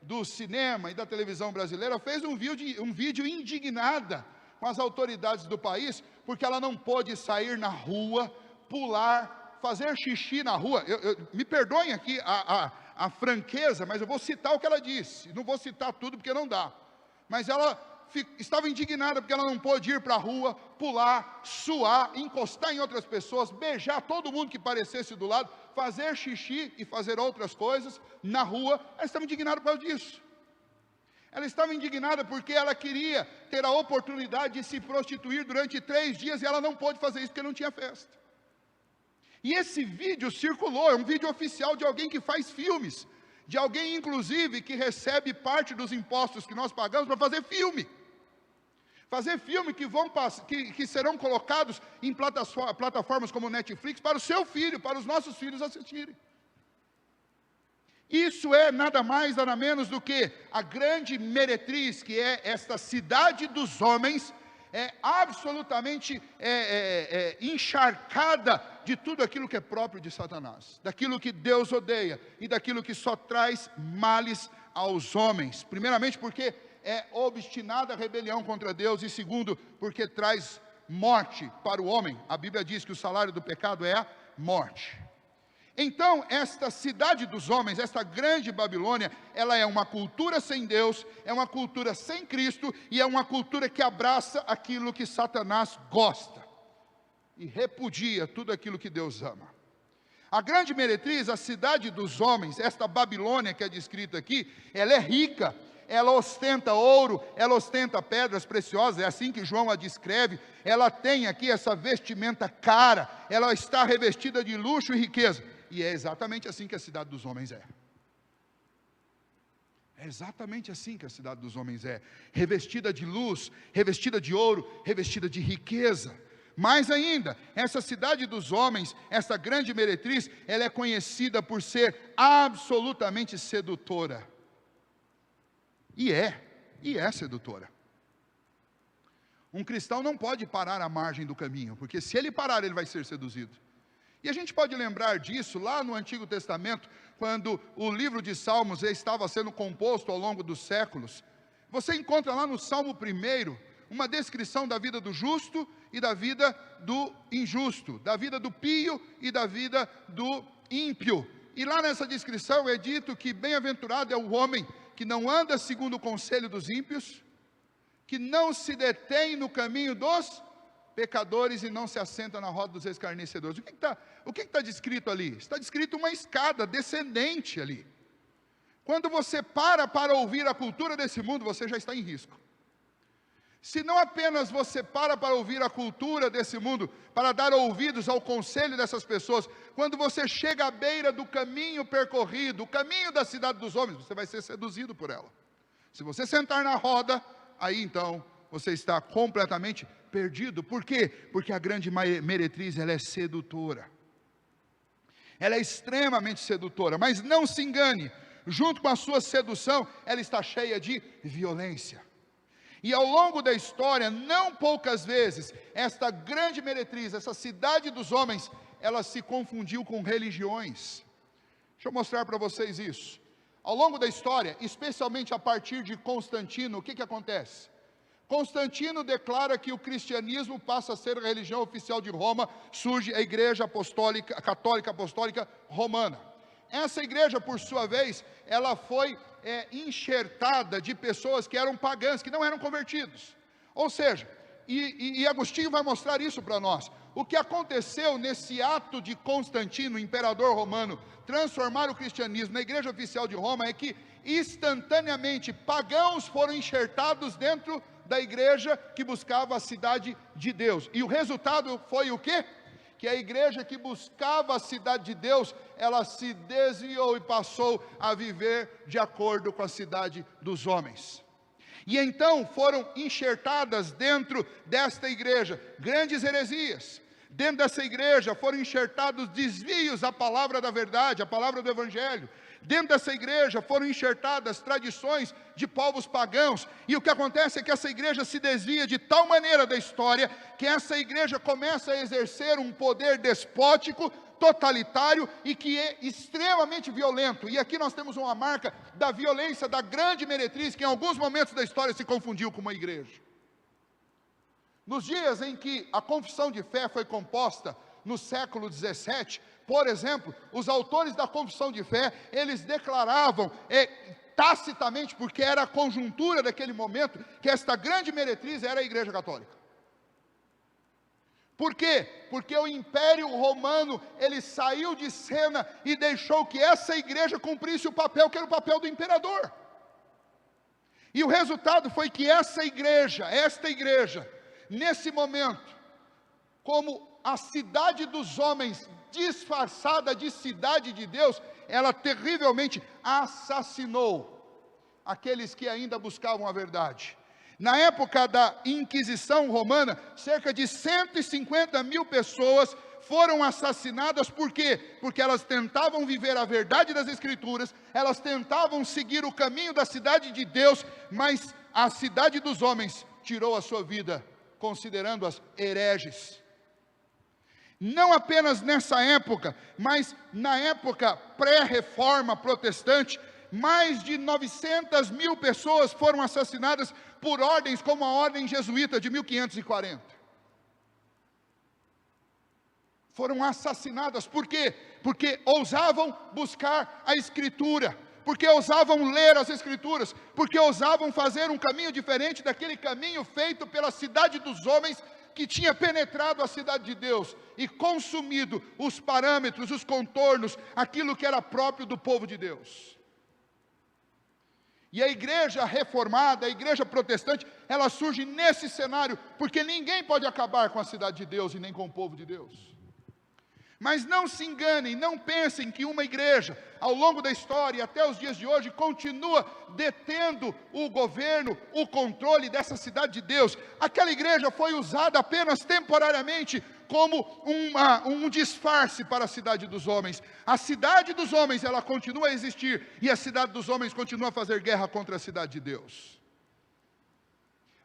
do cinema e da televisão brasileira fez um vídeo indignada com as autoridades do país, porque ela não pôde sair na rua, pular, fazer xixi na rua. Me perdoem aqui a franqueza, mas eu vou citar o que ela disse. Não vou citar tudo porque não dá. Mas ela estava indignada porque ela não pôde ir para a rua, pular, suar, encostar em outras pessoas, beijar todo mundo que parecesse do lado, fazer xixi e fazer outras coisas na rua. Ela estava indignada por causa disso. Ela estava indignada porque ela queria ter a oportunidade de se prostituir durante 3 dias e ela não pôde fazer isso porque não tinha festa. E esse vídeo circulou, é um vídeo oficial de alguém que faz filmes, de alguém inclusive que recebe parte dos impostos que nós pagamos para fazer filme. Fazer filme que serão colocados em plataformas como Netflix para o seu filho, para os nossos filhos assistirem. Isso é nada mais, nada menos do que a grande meretriz, que é esta cidade dos homens, absolutamente encharcada de tudo aquilo que é próprio de Satanás, daquilo que Deus odeia e daquilo que só traz males aos homens. Primeiramente porque é obstinada a rebelião contra Deus, e segundo, porque traz morte para o homem. A Bíblia diz que o salário do pecado é a morte. Então, esta cidade dos homens, esta grande Babilônia, ela é uma cultura sem Deus, é uma cultura sem Cristo, e é uma cultura que abraça aquilo que Satanás gosta, e repudia tudo aquilo que Deus ama. A grande meretriz, a cidade dos homens, esta Babilônia que é descrita aqui, ela é rica, ela ostenta ouro, ela ostenta pedras preciosas, é assim que João a descreve. Ela tem aqui essa vestimenta cara, ela está revestida de luxo e riqueza, e é exatamente assim que a cidade dos homens é. É exatamente assim que a cidade dos homens é, revestida de luz, revestida de ouro, revestida de riqueza. Mais ainda, essa cidade dos homens, essa grande meretriz, ela é conhecida por ser absolutamente sedutora. E é sedutora. Um cristão não pode parar à margem do caminho, porque se ele parar, ele vai ser seduzido. E a gente pode lembrar disso lá no Antigo Testamento, quando o livro de Salmos estava sendo composto ao longo dos séculos. Você encontra lá no Salmo 1, uma descrição da vida do justo e da vida do injusto, da vida do pio e da vida do ímpio. E lá nessa descrição é dito que bem-aventurado é o homem que não anda segundo o conselho dos ímpios, que não se detém no caminho dos pecadores e não se assenta na roda dos escarnecedores. O que está descrito ali? Está descrito uma escada descendente ali. Quando você para ouvir a cultura desse mundo, você já está em risco. Se não apenas você para ouvir a cultura desse mundo, para dar ouvidos ao conselho dessas pessoas, quando você chega à beira do caminho percorrido, o caminho da cidade dos homens, você vai ser seduzido por ela. Se você sentar na roda, aí então você está completamente perdido. Por quê? Porque a grande meretriz, ela é sedutora. Ela é extremamente sedutora, mas não se engane, junto com a sua sedução, ela está cheia de violência. E ao longo da história, não poucas vezes, esta grande meretriz, essa cidade dos homens, ela se confundiu com religiões. Deixa eu mostrar para vocês isso. Ao longo da história, especialmente a partir de Constantino, o que acontece? Constantino declara que o cristianismo passa a ser a religião oficial de Roma, surge a Igreja Apostólica, Católica Apostólica Romana. Essa igreja, por sua vez, ela foi enxertada de pessoas que eram pagãs, que não eram convertidos. Ou seja, e Agostinho vai mostrar isso para nós. O que aconteceu nesse ato de Constantino, imperador romano, transformar o cristianismo na igreja oficial de Roma, é que instantaneamente pagãos foram enxertados dentro da igreja que buscava a cidade de Deus. E o resultado foi o quê? Que a igreja que buscava a cidade de Deus, ela se desviou e passou a viver de acordo com a cidade dos homens. E então foram enxertadas dentro desta igreja grandes heresias. Dentro dessa igreja foram enxertados desvios à palavra da verdade, à palavra do evangelho. Dentro dessa igreja foram enxertadas tradições de povos pagãos. E o que acontece é que essa igreja se desvia de tal maneira da história, que essa igreja começa a exercer um poder despótico, totalitário e que é extremamente violento. E aqui nós temos uma marca da violência da grande meretriz, que em alguns momentos da história se confundiu com uma igreja. Nos dias em que a confissão de fé foi composta, no século 17, por exemplo, os autores da confissão de fé, eles declaravam tacitamente, porque era a conjuntura daquele momento, que esta grande meretriz era a Igreja Católica. Por quê? Porque o Império Romano, ele saiu de cena e deixou que essa igreja cumprisse o papel que era o papel do imperador. E o resultado foi que esta igreja, nesse momento, como a cidade dos homens, disfarçada de cidade de Deus, ela terrivelmente assassinou aqueles que ainda buscavam a verdade. Na época da Inquisição Romana, cerca de 150 mil pessoas foram assassinadas. Por quê? Porque elas tentavam viver a verdade das Escrituras, elas tentavam seguir o caminho da cidade de Deus, mas a cidade dos homens tirou a sua vida, considerando-as hereges. Não apenas nessa época, mas na época pré-reforma protestante, mais de 900 mil pessoas foram assassinadas por ordens como a ordem jesuíta de 1540. Foram assassinadas, por quê? Porque ousavam buscar a Escritura, porque ousavam ler as Escrituras, porque ousavam fazer um caminho diferente daquele caminho feito pela cidade dos homens, que tinha penetrado a cidade de Deus e consumido os parâmetros, os contornos, aquilo que era próprio do povo de Deus. E a igreja reformada, a igreja protestante, ela surge nesse cenário, porque ninguém pode acabar com a cidade de Deus e nem com o povo de Deus. Mas não se enganem, não pensem que uma igreja, ao longo da história e até os dias de hoje, continua detendo o governo, o controle dessa cidade de Deus. Aquela igreja foi usada apenas temporariamente como um disfarce para a cidade dos homens. A cidade dos homens, ela continua a existir, e a cidade dos homens continua a fazer guerra contra a cidade de Deus.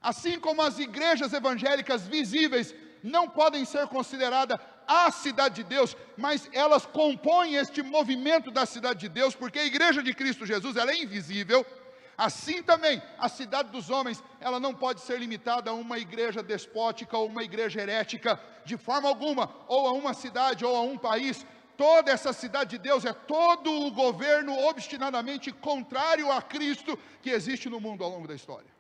Assim como as igrejas evangélicas visíveis não podem ser consideradas a cidade de Deus, mas elas compõem este movimento da cidade de Deus, porque a igreja de Cristo Jesus, ela é invisível. Assim também, a cidade dos homens, ela não pode ser limitada a uma igreja despótica ou uma igreja herética, de forma alguma, ou a uma cidade ou a um país. Toda essa cidade de Deus é todo o governo obstinadamente contrário a Cristo que existe no mundo ao longo da história.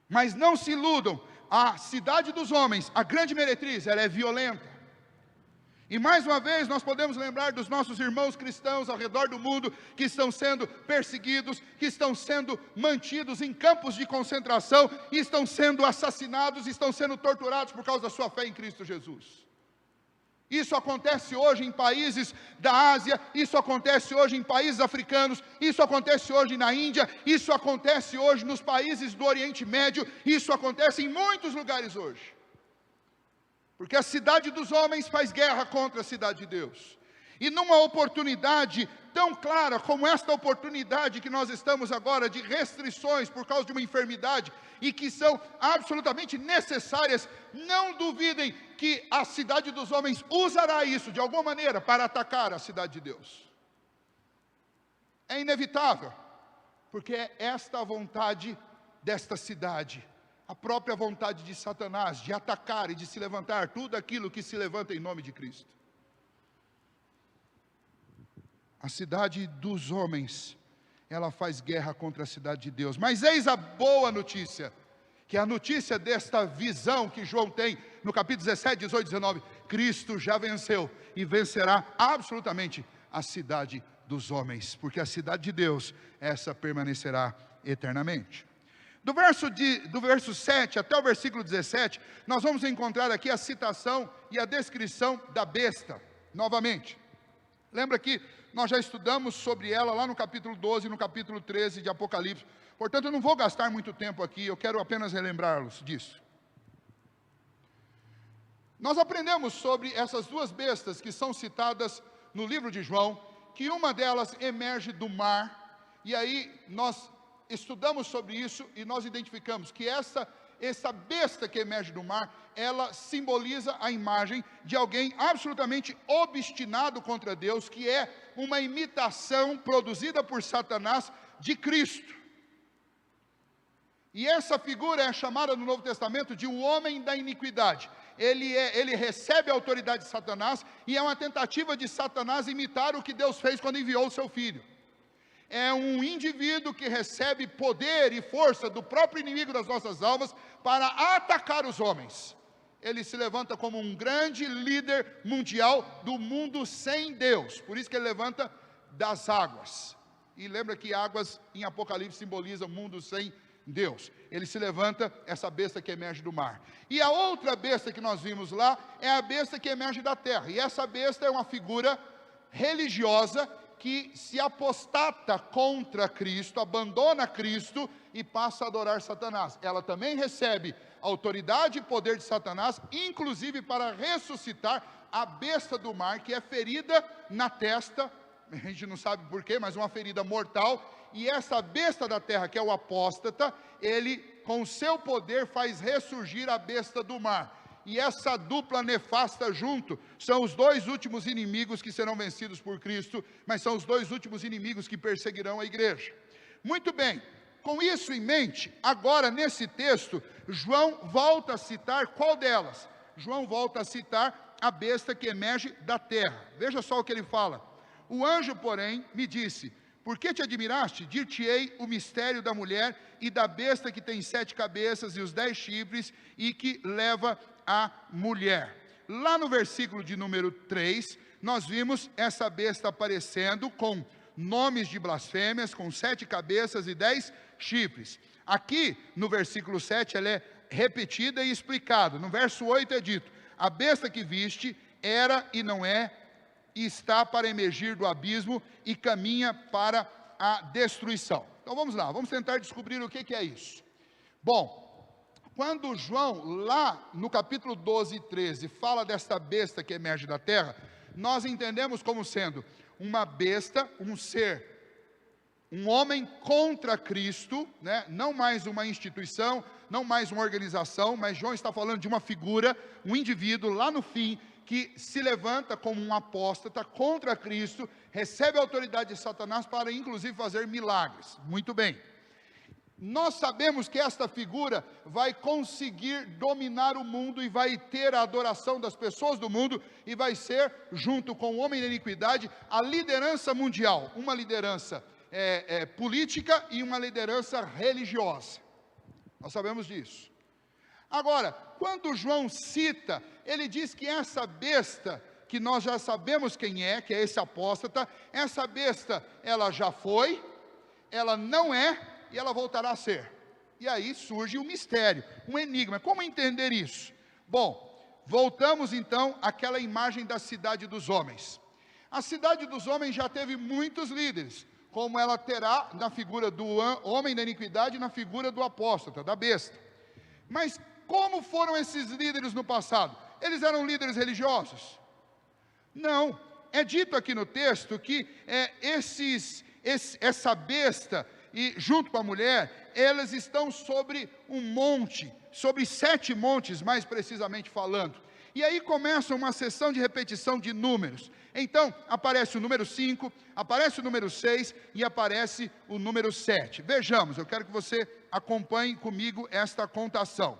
Mas não se iludam, a cidade dos homens, a grande meretriz, ela é violenta. E mais uma vez nós podemos lembrar dos nossos irmãos cristãos ao redor do mundo, que estão sendo perseguidos, que estão sendo mantidos em campos de concentração, e estão sendo assassinados, estão sendo torturados por causa da sua fé em Cristo Jesus. Isso acontece hoje em países da Ásia, isso acontece hoje em países africanos, isso acontece hoje na Índia, isso acontece hoje nos países do Oriente Médio, isso acontece em muitos lugares hoje. Porque a cidade dos homens faz guerra contra a cidade de Deus. E numa oportunidade tão clara como esta oportunidade que nós estamos agora, de restrições por causa de uma enfermidade, e que são absolutamente necessárias, não duvidem que a cidade dos homens usará isso de alguma maneira para atacar a cidade de Deus. É inevitável, porque é esta a vontade desta cidade, a própria vontade de Satanás, de atacar e de se levantar tudo aquilo que se levanta em nome de Cristo. A cidade dos homens, ela faz guerra contra a cidade de Deus. Mas eis a boa notícia, que é a notícia desta visão que João tem no capítulo 17, 18, 19. Cristo já venceu e vencerá absolutamente a cidade dos homens, porque a cidade de Deus, essa permanecerá eternamente. Do verso 7 até o versículo 17, nós vamos encontrar aqui a citação e a descrição da besta, novamente. Lembra que nós já estudamos sobre ela lá no capítulo 12 e no capítulo 13 de Apocalipse. Portanto, eu não vou gastar muito tempo aqui, eu quero apenas relembrá-los disso. Nós aprendemos sobre essas duas bestas que são citadas no livro de João, que uma delas emerge do mar, e aí nós estudamos sobre isso e nós identificamos que essa besta que emerge do mar, ela simboliza a imagem de alguém absolutamente obstinado contra Deus, que é uma imitação produzida por Satanás de Cristo. E essa figura é chamada no Novo Testamento de o homem da iniquidade. Ele recebe a autoridade de Satanás e é uma tentativa de Satanás imitar o que Deus fez quando enviou o seu filho. É um indivíduo que recebe poder e força do próprio inimigo das nossas almas para atacar os homens. Ele se levanta como um grande líder mundial do mundo sem Deus. Por isso que ele levanta das águas. E lembra que águas em Apocalipse simbolizam mundo sem Deus. Ele se levanta, essa besta que emerge do mar. E a outra besta que nós vimos lá é a besta que emerge da terra. E essa besta é uma figura religiosa que se apostata contra Cristo, abandona Cristo e passa a adorar Satanás. Ela também recebe autoridade e poder de Satanás, inclusive para ressuscitar a besta do mar, que é ferida na testa, a gente não sabe porquê, mas uma ferida mortal. E essa besta da terra, que é o apóstata, ele com seu poder faz ressurgir a besta do mar. E essa dupla nefasta junto, são os dois últimos inimigos que serão vencidos por Cristo, mas são os dois últimos inimigos que perseguirão a igreja. Muito bem, com isso em mente, agora nesse texto, João volta a citar qual delas? João volta a citar a besta que emerge da terra. Veja só o que ele fala. O anjo, porém, me disse: por que te admiraste? Dir-te-ei o mistério da mulher e da besta que tem 7 cabeças e os 10 chifres e que leva a mulher. Lá no versículo de número 3, nós vimos essa besta aparecendo com nomes de blasfêmias, com 7 cabeças e 10 chifres. Aqui, no versículo 7, ela é repetida e explicada. No verso 8 é dito: a besta que viste era e não é, e está para emergir do abismo e caminha para a destruição. Então vamos lá, vamos tentar descobrir o que é isso. Bom, quando João, lá no capítulo 12 e 13, fala desta besta que emerge da terra, nós entendemos como sendo uma besta, um ser, um homem contra Cristo, né? Não mais uma instituição, não mais uma organização, mas João está falando de uma figura, um indivíduo lá no fim, que se levanta como um apóstata contra Cristo, recebe a autoridade de Satanás para inclusive fazer milagres. Muito bem. Nós sabemos que esta figura vai conseguir dominar o mundo e vai ter a adoração das pessoas do mundo e vai ser, junto com o homem da iniquidade, a liderança mundial, uma liderança política e uma liderança religiosa. Nós sabemos disso. Agora, quando João cita, ele diz que essa besta, que nós já sabemos quem é, que é esse apóstata, essa besta, ela já foi, ela não é, e ela voltará a ser. E aí surge um mistério, um enigma. Como entender isso? Bom, voltamos então àquela imagem da cidade dos homens. A cidade dos homens já teve muitos líderes, como ela terá na figura do homem da iniquidade, na figura do apóstata, da besta. Mas como foram esses líderes no passado? Eles eram líderes religiosos? Não. É dito aqui no texto que essa besta, e junto com a mulher, elas estão sobre um monte, sobre 7 montes, mais precisamente falando. E aí começa uma sessão de repetição de números. Então, aparece o número 5, aparece o número 6 e aparece o número 7. Vejamos, eu quero que você acompanhe comigo esta contação.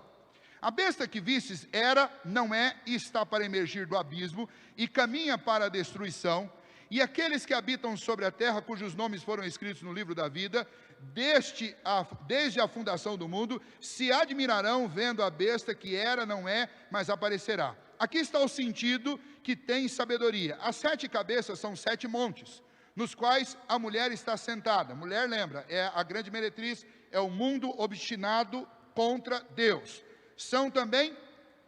A besta que vistes era, não é e está para emergir do abismo e caminha para a destruição. E aqueles que habitam sobre a terra, cujos nomes foram escritos no livro da vida, desde a fundação do mundo, se admirarão vendo a besta que era, não é, mas aparecerá. Aqui está o sentido que tem sabedoria. As 7 cabeças são 7 montes, nos quais a mulher está sentada. Mulher, lembra, é a grande meretriz, é o mundo obstinado contra Deus. São também,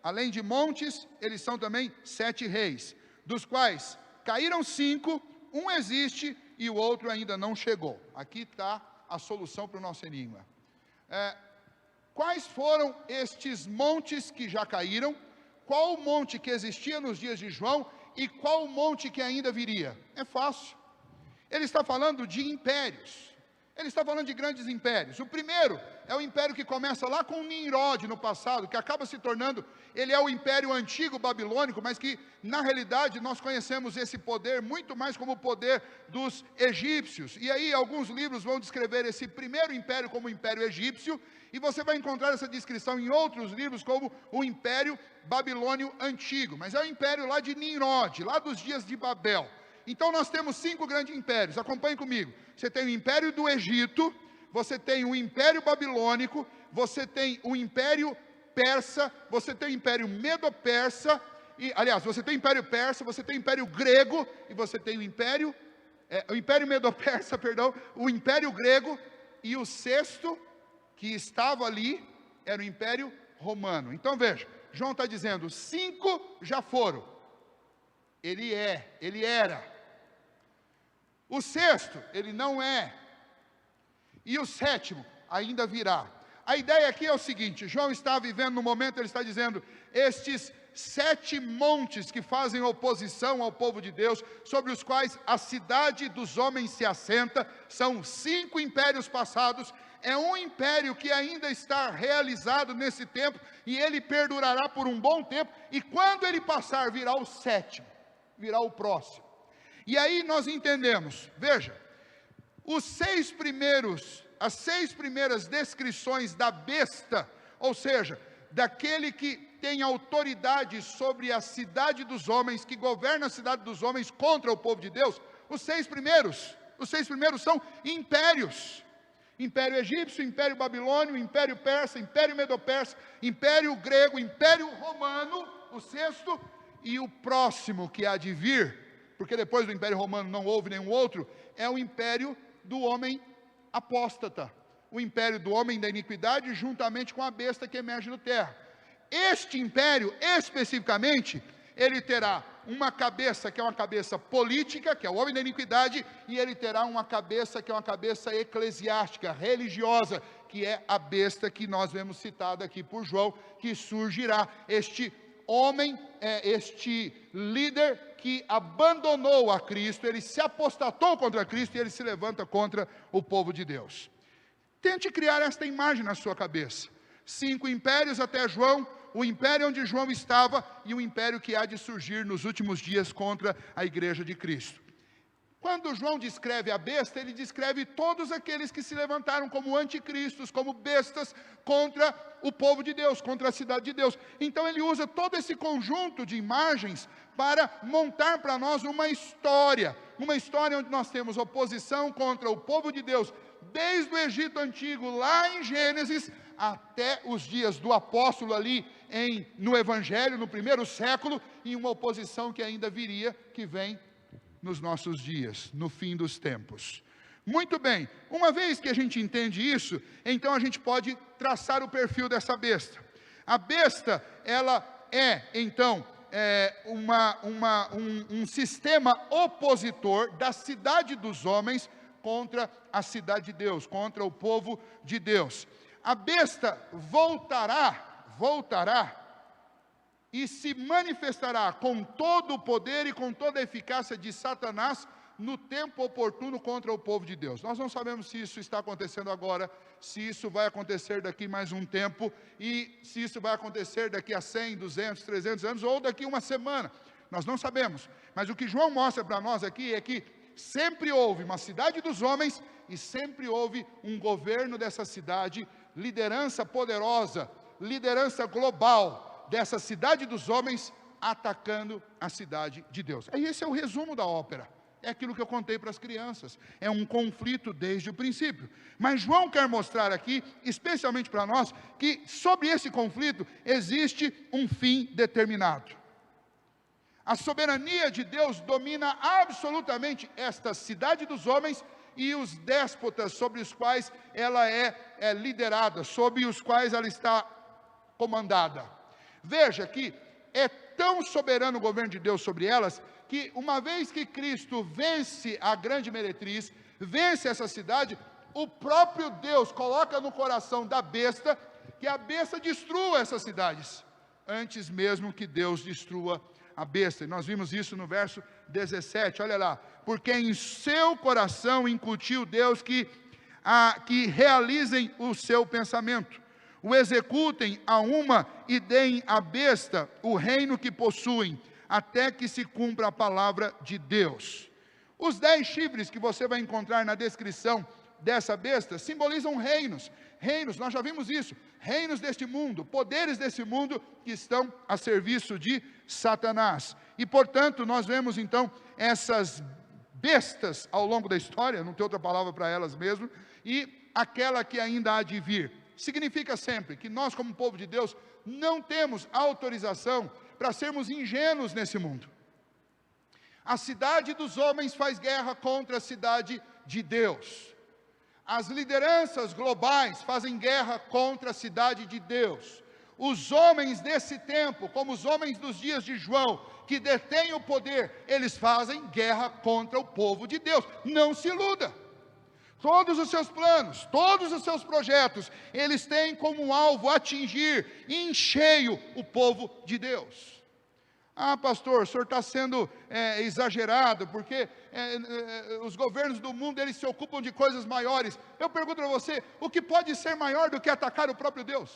além de montes, eles são também 7 reis, dos quais caíram 5, um existe e o outro ainda não chegou. Aqui está a solução para o nosso enigma. Quais foram estes montes que já caíram? Qual o monte que existia nos dias de João e qual o monte que ainda viria? É fácil. Ele está falando de impérios. Ele está falando de grandes impérios. O primeiro é o império que começa lá com Nimrod no passado, que acaba se tornando, ele é o império antigo babilônico, mas que na realidade nós conhecemos esse poder muito mais como o poder dos egípcios. E aí alguns livros vão descrever esse primeiro império como o império egípcio, e você vai encontrar essa descrição em outros livros como o império babilônio antigo, mas é o império lá de Nimrod, lá dos dias de Babel. Então nós temos 5 grandes impérios, acompanhe comigo. Você tem o império do Egito, você tem o império babilônico, você tem o império persa, você tem o império medo-persa, você tem o império persa, você tem o império grego, e você tem o império medo-persa, o império grego, e o 6º que estava ali era o império romano. Então veja, João está dizendo, 5 já foram, ele era. O 6º, ele não é. E o 7º, ainda virá. A ideia aqui é o seguinte, João está vivendo no momento, ele está dizendo, estes 7 montes que fazem oposição ao povo de Deus, sobre os quais a cidade dos homens se assenta, são 5 impérios passados, é um império que ainda está realizado nesse tempo, e ele perdurará por um bom tempo, e quando ele passar, virá o 7º, virá o próximo. E aí nós entendemos, veja, as 6 primeiras descrições da besta, ou seja, daquele que tem autoridade sobre a cidade dos homens, que governa a cidade dos homens contra o povo de Deus, os 6 primeiros são impérios. Império egípcio, império babilônio, império persa, império medo-persa, império grego, império romano, o 6º, e o próximo que há de vir, porque depois do império romano não houve nenhum outro, é o império do homem apóstata, o império do homem da iniquidade, juntamente com a besta que emerge do terra. Este império, especificamente, ele terá uma cabeça que é uma cabeça política, que é o homem da iniquidade, e ele terá uma cabeça que é uma cabeça eclesiástica, religiosa, que é a besta que nós vemos citada aqui por João, que surgirá. Este homem, este líder que abandonou a Cristo, ele se apostatou contra Cristo e ele se levanta contra o povo de Deus. Tente criar esta imagem na sua cabeça. 5 impérios até João, o império onde João estava e o império que há de surgir nos últimos dias contra a igreja de Cristo. Quando João descreve a besta, ele descreve todos aqueles que se levantaram como anticristos, como bestas contra o povo de Deus, contra a cidade de Deus. Então ele usa todo esse conjunto de imagens para montar para nós uma história onde nós temos oposição contra o povo de Deus, desde o Egito Antigo, lá em Gênesis, até os dias do apóstolo ali no Evangelho, no 1º século, e uma oposição que ainda viria, que vem nos nossos dias, no fim dos tempos. Muito bem, uma vez que a gente entende isso, então a gente pode traçar o perfil dessa besta. A besta, ela é, então, um sistema opositor da cidade dos homens contra a cidade de Deus, contra o povo de Deus. A besta voltará e se manifestará com todo o poder e com toda a eficácia de Satanás no tempo oportuno contra o povo de Deus. Nós não sabemos se isso está acontecendo agora, se isso vai acontecer daqui mais um tempo, e se isso vai acontecer daqui a 100, 200, 300 anos, ou daqui uma semana. Nós não sabemos. Mas o que João mostra para nós aqui é que sempre houve uma cidade dos homens, e sempre houve um governo dessa cidade, liderança poderosa, liderança global dessa cidade dos homens, atacando a cidade de Deus. E esse é o resumo da ópera. É aquilo que eu contei para as crianças. É um conflito desde o princípio. Mas João quer mostrar aqui, especialmente para nós, que sobre esse conflito existe um fim determinado. A soberania de Deus domina absolutamente esta cidade dos homens e os déspotas sobre os quais ela é liderada, sobre os quais ela está comandada. Veja que é tão soberano o governo de Deus sobre elas, que uma vez que Cristo vence a grande meretriz, vence essa cidade, o próprio Deus coloca no coração da besta, que a besta destrua essas cidades, antes mesmo que Deus destrua a besta. E nós vimos isso no verso 17, olha lá. Porque em seu coração incutiu Deus que realizem o seu pensamento, o executem a uma e deem à besta o reino que possuem, até que se cumpra a palavra de Deus. Os 10 chifres que você vai encontrar na descrição dessa besta simbolizam reinos. Reinos, nós já vimos isso, reinos deste mundo, poderes desse mundo que estão a serviço de Satanás. E portanto nós vemos então essas bestas ao longo da história, não tem outra palavra para elas mesmo, e aquela que ainda há de vir. Significa sempre que nós, como povo de Deus, não temos autorização para sermos ingênuos nesse mundo. A cidade dos homens faz guerra contra a cidade de Deus. As lideranças globais fazem guerra contra a cidade de Deus. Os homens desse tempo, como os homens dos dias de João, que detêm o poder, eles fazem guerra contra o povo de Deus. Não se iluda. Todos os seus planos, todos os seus projetos, eles têm como alvo atingir em cheio o povo de Deus. Ah, pastor, o senhor está sendo exagerado, porque os governos do mundo, eles se ocupam de coisas maiores. Eu pergunto a você, o que pode ser maior do que atacar o próprio Deus?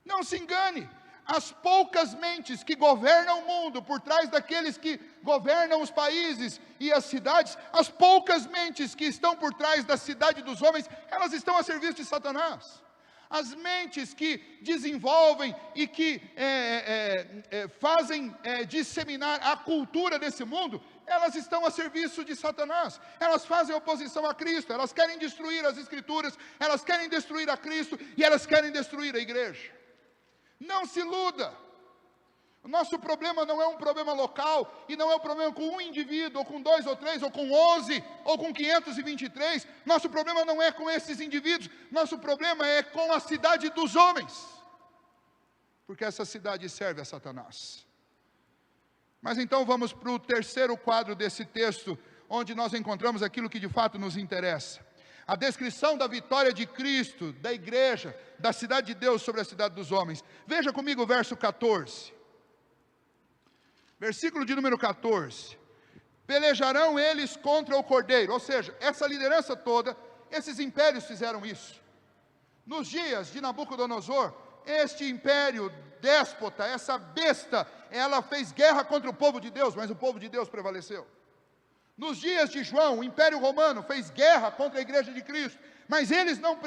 Não se engane. As poucas mentes que governam o mundo, por trás daqueles que governam os países e as cidades, as poucas mentes que estão por trás da cidade dos homens, elas estão a serviço de Satanás. As mentes que desenvolvem e que fazem disseminar a cultura desse mundo, elas estão a serviço de Satanás. Elas fazem oposição a Cristo, elas querem destruir as Escrituras, elas querem destruir a Cristo e elas querem destruir a igreja. Não se iluda. O nosso problema não é um problema local, e não é um problema com um indivíduo, ou com 2 ou 3, ou com 11, ou com 523. Nosso problema não é com esses indivíduos, nosso problema é com a cidade dos homens, porque essa cidade serve a Satanás. Mas então vamos para o terceiro quadro desse texto, onde nós encontramos aquilo que de fato nos interessa. A descrição da vitória de Cristo, da igreja, da cidade de Deus sobre a cidade dos homens. Veja comigo o verso 14. Versículo de número 14. Pelejarão eles contra o Cordeiro. Ou seja, essa liderança toda, esses impérios fizeram isso. Nos dias de Nabucodonosor, este império déspota, essa besta, ela fez guerra contra o povo de Deus, mas o povo de Deus prevaleceu. Nos dias de João, o Império Romano fez guerra contra a igreja de Cristo, mas eles não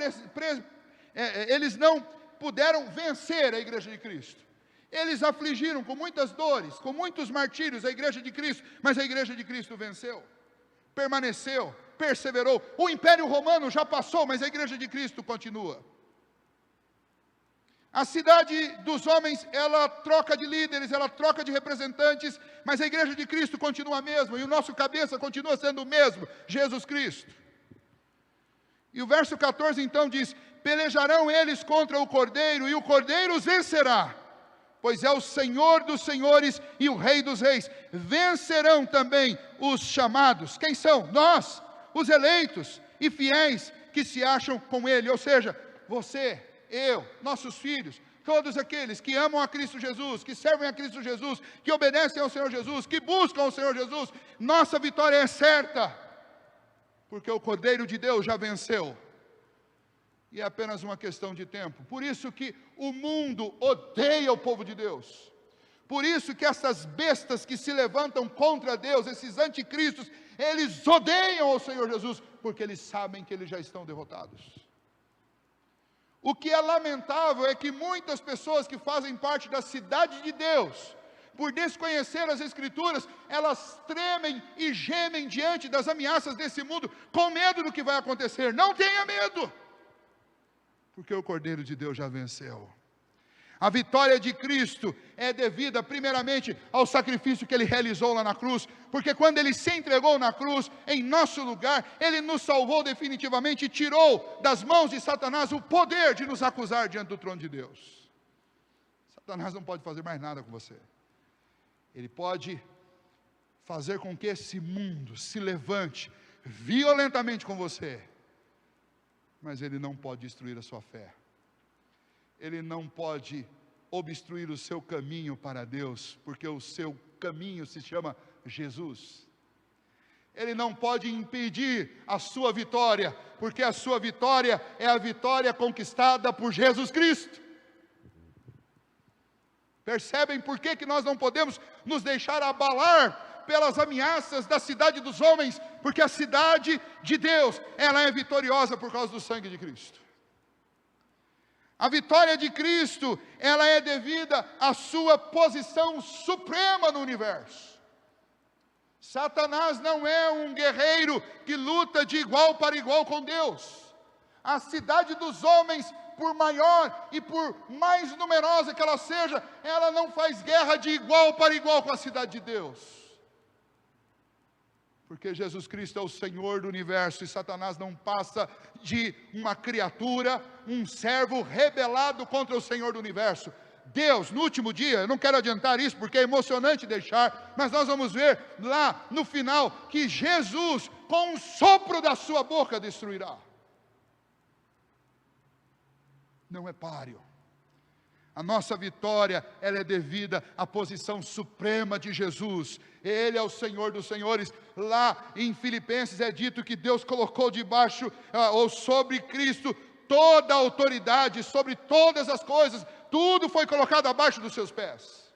puderam vencer a igreja de Cristo. Eles afligiram com muitas dores, com muitos martírios a igreja de Cristo, mas a igreja de Cristo venceu, permaneceu, perseverou. O Império Romano já passou, mas a igreja de Cristo continua. A cidade dos homens, ela troca de líderes, ela troca de representantes, mas a igreja de Cristo continua a mesma, e o nosso cabeça continua sendo o mesmo, Jesus Cristo. E o verso 14 então diz: pelejarão eles contra o Cordeiro, e o Cordeiro os vencerá, pois é o Senhor dos senhores e o Rei dos reis. Vencerão também os chamados. Quem são? Nós, os eleitos e fiéis que se acham com ele, ou seja, você, eu, nossos filhos, todos aqueles que amam a Cristo Jesus, que servem a Cristo Jesus, que obedecem ao Senhor Jesus, que buscam o Senhor Jesus, nossa vitória é certa, porque o Cordeiro de Deus já venceu, e é apenas uma questão de tempo. Por isso que o mundo odeia o povo de Deus, por isso que essas bestas que se levantam contra Deus, esses anticristos, eles odeiam o Senhor Jesus, porque eles sabem que eles já estão derrotados. O que é lamentável é que muitas pessoas que fazem parte da cidade de Deus, por desconhecer as Escrituras, elas tremem e gemem diante das ameaças desse mundo, com medo do que vai acontecer. Não tenha medo, porque o Cordeiro de Deus já venceu. A vitória de Cristo é devida primeiramente ao sacrifício que Ele realizou lá na cruz, porque quando Ele se entregou na cruz, em nosso lugar, Ele nos salvou definitivamente e tirou das mãos de Satanás o poder de nos acusar diante do trono de Deus. Satanás não pode fazer mais nada com você. Ele pode fazer com que esse mundo se levante violentamente com você, mas ele não pode destruir a sua fé. Ele não pode obstruir o seu caminho para Deus, porque o seu caminho se chama Jesus. Ele não pode impedir a sua vitória, porque a sua vitória é a vitória conquistada por Jesus Cristo. Percebem por que nós não podemos nos deixar abalar pelas ameaças da cidade dos homens? Porque a cidade de Deus, ela é vitoriosa por causa do sangue de Cristo. A vitória de Cristo, ela é devida à sua posição suprema no universo. Satanás não é um guerreiro que luta de igual para igual com Deus. A cidade dos homens, por maior e por mais numerosa que ela seja, ela não faz guerra de igual para igual com a cidade de Deus. Porque Jesus Cristo é o Senhor do universo, e Satanás não passa de uma criatura, um servo rebelado contra o Senhor do universo. Deus, no último dia, eu não quero adiantar isso porque é emocionante deixar, mas nós vamos ver lá no final que Jesus, com um sopro da sua boca, destruirá. Não é páreo. A nossa vitória, ela é devida à posição suprema de Jesus. Ele é o Senhor dos senhores. Lá em Filipenses é dito que Deus colocou debaixo, ou sobre Cristo, toda a autoridade, sobre todas as coisas. Tudo foi colocado abaixo dos seus pés.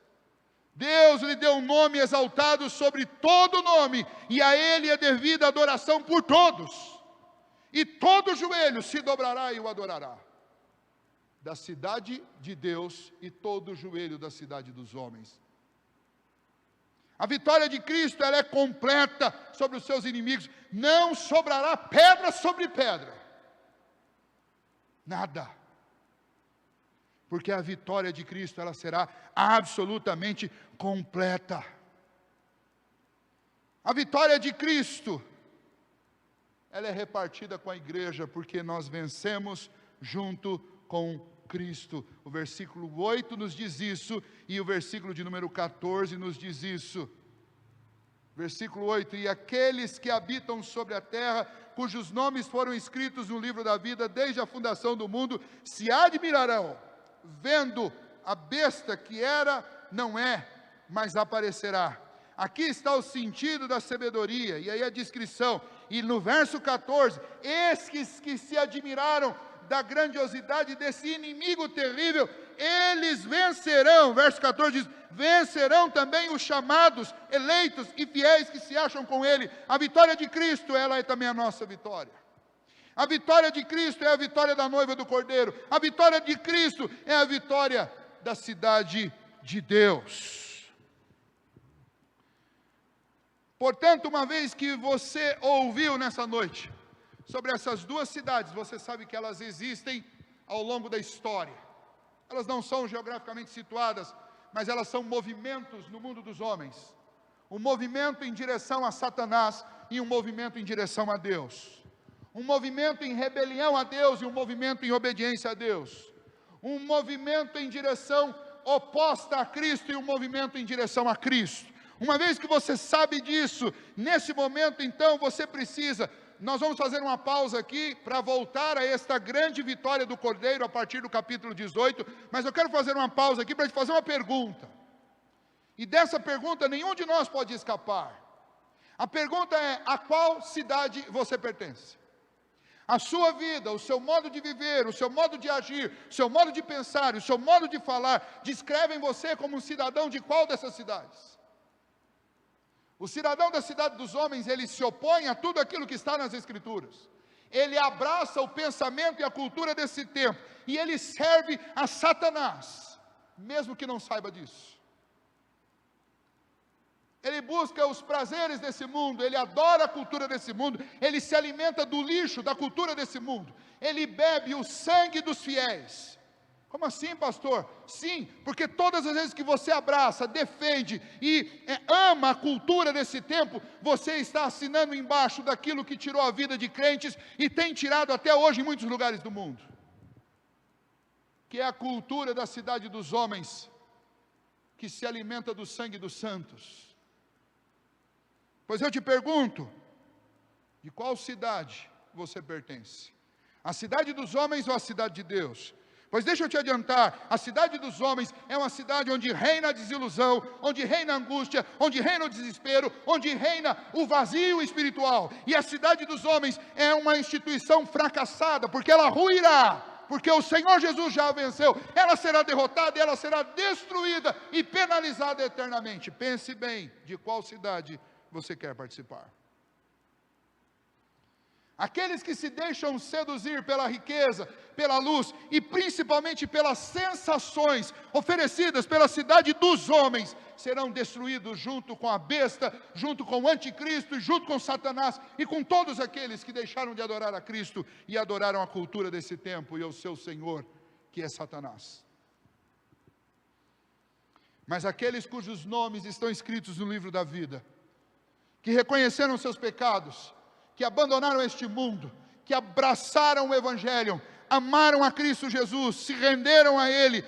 Deus lhe deu um nome exaltado sobre todo nome, e a Ele é devida a adoração por todos. E todo joelho se dobrará e o adorará. Da cidade de Deus e todo o joelho da cidade dos homens. A vitória de Cristo, ela é completa sobre os seus inimigos. Não sobrará pedra sobre pedra. Nada. Porque a vitória de Cristo, ela será absolutamente completa. A vitória de Cristo, ela é repartida com a igreja, porque nós vencemos junto com Cristo. O versículo 8 nos diz isso, e o versículo de número 14 nos diz isso. Versículo 8: e aqueles que habitam sobre a terra, cujos nomes foram escritos no livro da vida desde a fundação do mundo, se admirarão, vendo a besta que era, não é, mas aparecerá. Aqui está o sentido da sabedoria, e aí a descrição. E no verso 14, esses que se admiraram da grandiosidade desse inimigo terrível, eles vencerão. Verso 14 diz: vencerão também os chamados, eleitos e fiéis que se acham com ele. A vitória de Cristo, ela é também a nossa vitória. A vitória de Cristo é a vitória da noiva do Cordeiro. A vitória de Cristo é a vitória da cidade de Deus. Portanto, uma vez que você ouviu nessa noite sobre essas duas cidades, você sabe que elas existem ao longo da história. Elas não são geograficamente situadas, mas elas são movimentos no mundo dos homens. Um movimento em direção a Satanás e um movimento em direção a Deus. Um movimento em rebelião a Deus e um movimento em obediência a Deus. Um movimento em direção oposta a Cristo e um movimento em direção a Cristo. Uma vez que você sabe disso, nesse momento então você precisa nós vamos fazer uma pausa aqui para voltar a esta grande vitória do Cordeiro a partir do capítulo 18, mas eu quero fazer uma pausa aqui para te fazer uma pergunta. E dessa pergunta nenhum de nós pode escapar. A pergunta é: a qual cidade você pertence? A sua vida, o seu modo de viver, o seu modo de agir, o seu modo de pensar, o seu modo de falar, descrevem você como um cidadão de qual dessas cidades? O cidadão da cidade dos homens, ele se opõe a tudo aquilo que está nas Escrituras. Ele abraça o pensamento e a cultura desse tempo, e ele serve a Satanás, mesmo que não saiba disso. Ele busca os prazeres desse mundo, ele adora a cultura desse mundo, ele se alimenta do lixo da cultura desse mundo, ele bebe o sangue dos fiéis. Como assim, pastor? Sim, porque todas as vezes que você abraça, defende e ama a cultura desse tempo, você está assinando embaixo daquilo que tirou a vida de crentes e tem tirado até hoje em muitos lugares do mundo, que é a cultura da cidade dos homens, que se alimenta do sangue dos santos. Pois eu te pergunto, de qual cidade você pertence? A cidade dos homens ou a cidade de Deus? Pois deixa eu te adiantar, a cidade dos homens é uma cidade onde reina a desilusão, onde reina a angústia, onde reina o desespero, onde reina o vazio espiritual. E a cidade dos homens é uma instituição fracassada, porque ela ruirá, porque o Senhor Jesus já a venceu. Ela será derrotada e ela será destruída e penalizada eternamente. Pense bem, de qual cidade você quer participar? Aqueles que se deixam seduzir pela riqueza, pela luz e principalmente pelas sensações oferecidas pela cidade dos homens, serão destruídos junto com a besta, junto com o anticristo, junto com Satanás e com todos aqueles que deixaram de adorar a Cristo e adoraram a cultura desse tempo e ao seu Senhor, que é Satanás. Mas aqueles cujos nomes estão escritos no livro da vida, que reconheceram seus pecados, que abandonaram este mundo, que abraçaram o Evangelho, amaram a Cristo Jesus, se renderam a Ele,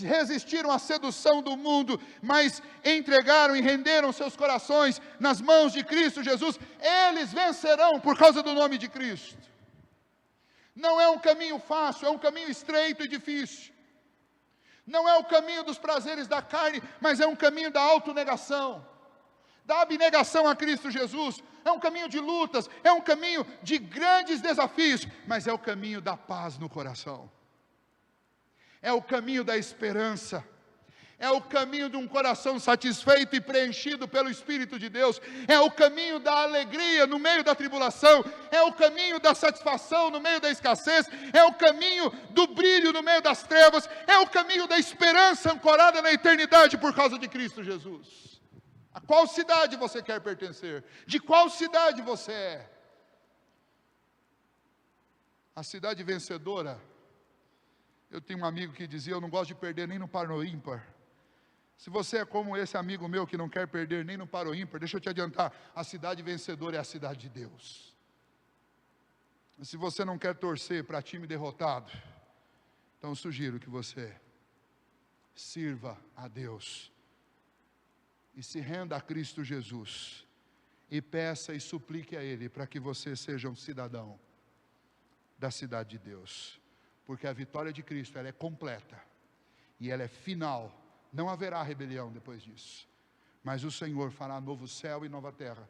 resistiram à sedução do mundo, mas entregaram e renderam seus corações nas mãos de Cristo Jesus, eles vencerão por causa do nome de Cristo. Não é um caminho fácil, é um caminho estreito e difícil. Não é o caminho dos prazeres da carne, mas é um caminho da autonegação, da abnegação a Cristo Jesus. É um caminho de lutas, é um caminho de grandes desafios, mas é o caminho da paz no coração, é o caminho da esperança, é o caminho de um coração satisfeito e preenchido pelo Espírito de Deus, é o caminho da alegria no meio da tribulação, é o caminho da satisfação no meio da escassez, é o caminho do brilho no meio das trevas, é o caminho da esperança ancorada na eternidade por causa de Cristo Jesus. A qual cidade você quer pertencer? De qual cidade você é? A cidade vencedora. Eu tenho um amigo que dizia: eu não gosto de perder nem no par ou ímpar. Se você é como esse amigo meu que não quer perder nem no par ou ímpar, deixa eu te adiantar, a cidade vencedora é a cidade de Deus. E se você não quer torcer para time derrotado, então eu sugiro que você sirva a Deus e se renda a Cristo Jesus, e peça e suplique a Ele para que você seja um cidadão da cidade de Deus, porque a vitória de Cristo, ela é completa, e ela é final, não haverá rebelião depois disso, mas o Senhor fará novo céu e nova terra,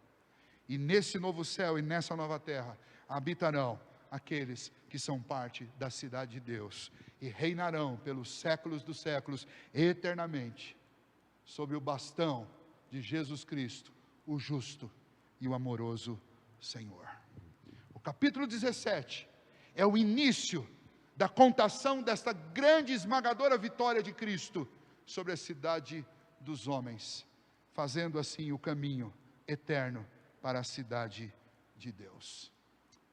e nesse novo céu e nessa nova terra, habitarão aqueles que são parte da cidade de Deus, e reinarão pelos séculos dos séculos, eternamente, sobre o bastão de Jesus Cristo, o justo e o amoroso Senhor. O capítulo 17 é o início da contação desta grande esmagadora vitória de Cristo sobre a cidade dos homens, fazendo assim o caminho eterno para a cidade de Deus.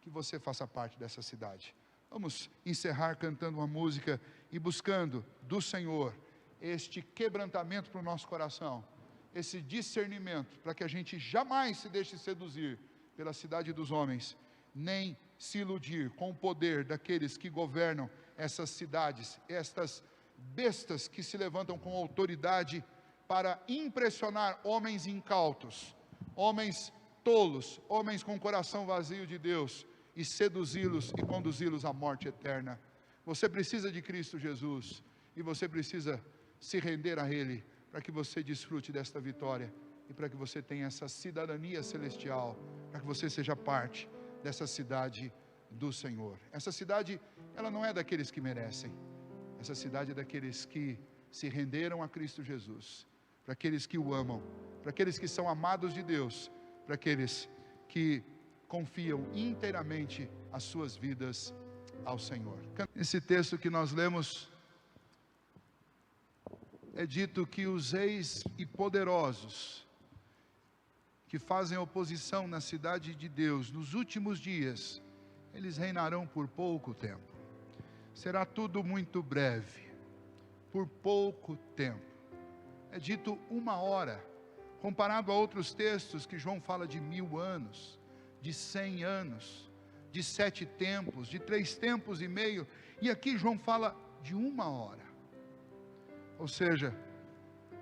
Que você faça parte dessa cidade. Vamos encerrar cantando uma música e buscando do Senhor este quebrantamento para o nosso coração, esse discernimento, para que a gente jamais se deixe seduzir pela cidade dos homens, nem se iludir com o poder daqueles que governam essas cidades, estas bestas que se levantam com autoridade para impressionar homens incautos, homens tolos, homens com coração vazio de Deus, e seduzi-los e conduzi-los à morte eterna. Você precisa de Cristo Jesus, e você precisa se render a Ele, para que você desfrute desta vitória, e para que você tenha essa cidadania celestial, para que você seja parte dessa cidade do Senhor. Essa cidade, ela não é daqueles que merecem, essa cidade é daqueles que se renderam a Cristo Jesus, para aqueles que o amam, para aqueles que são amados de Deus, para aqueles que confiam inteiramente as suas vidas ao Senhor. Esse texto que nós lemos, é dito que os reis e poderosos, que fazem oposição na cidade de Deus, nos últimos dias, eles reinarão por pouco tempo. Será tudo muito breve, por pouco tempo. É dito 1 hora, comparado a outros textos que João fala de 1000 anos, de 100 anos, de 7 tempos, de 3 tempos e meio, e aqui João fala de 1 hora. Ou seja,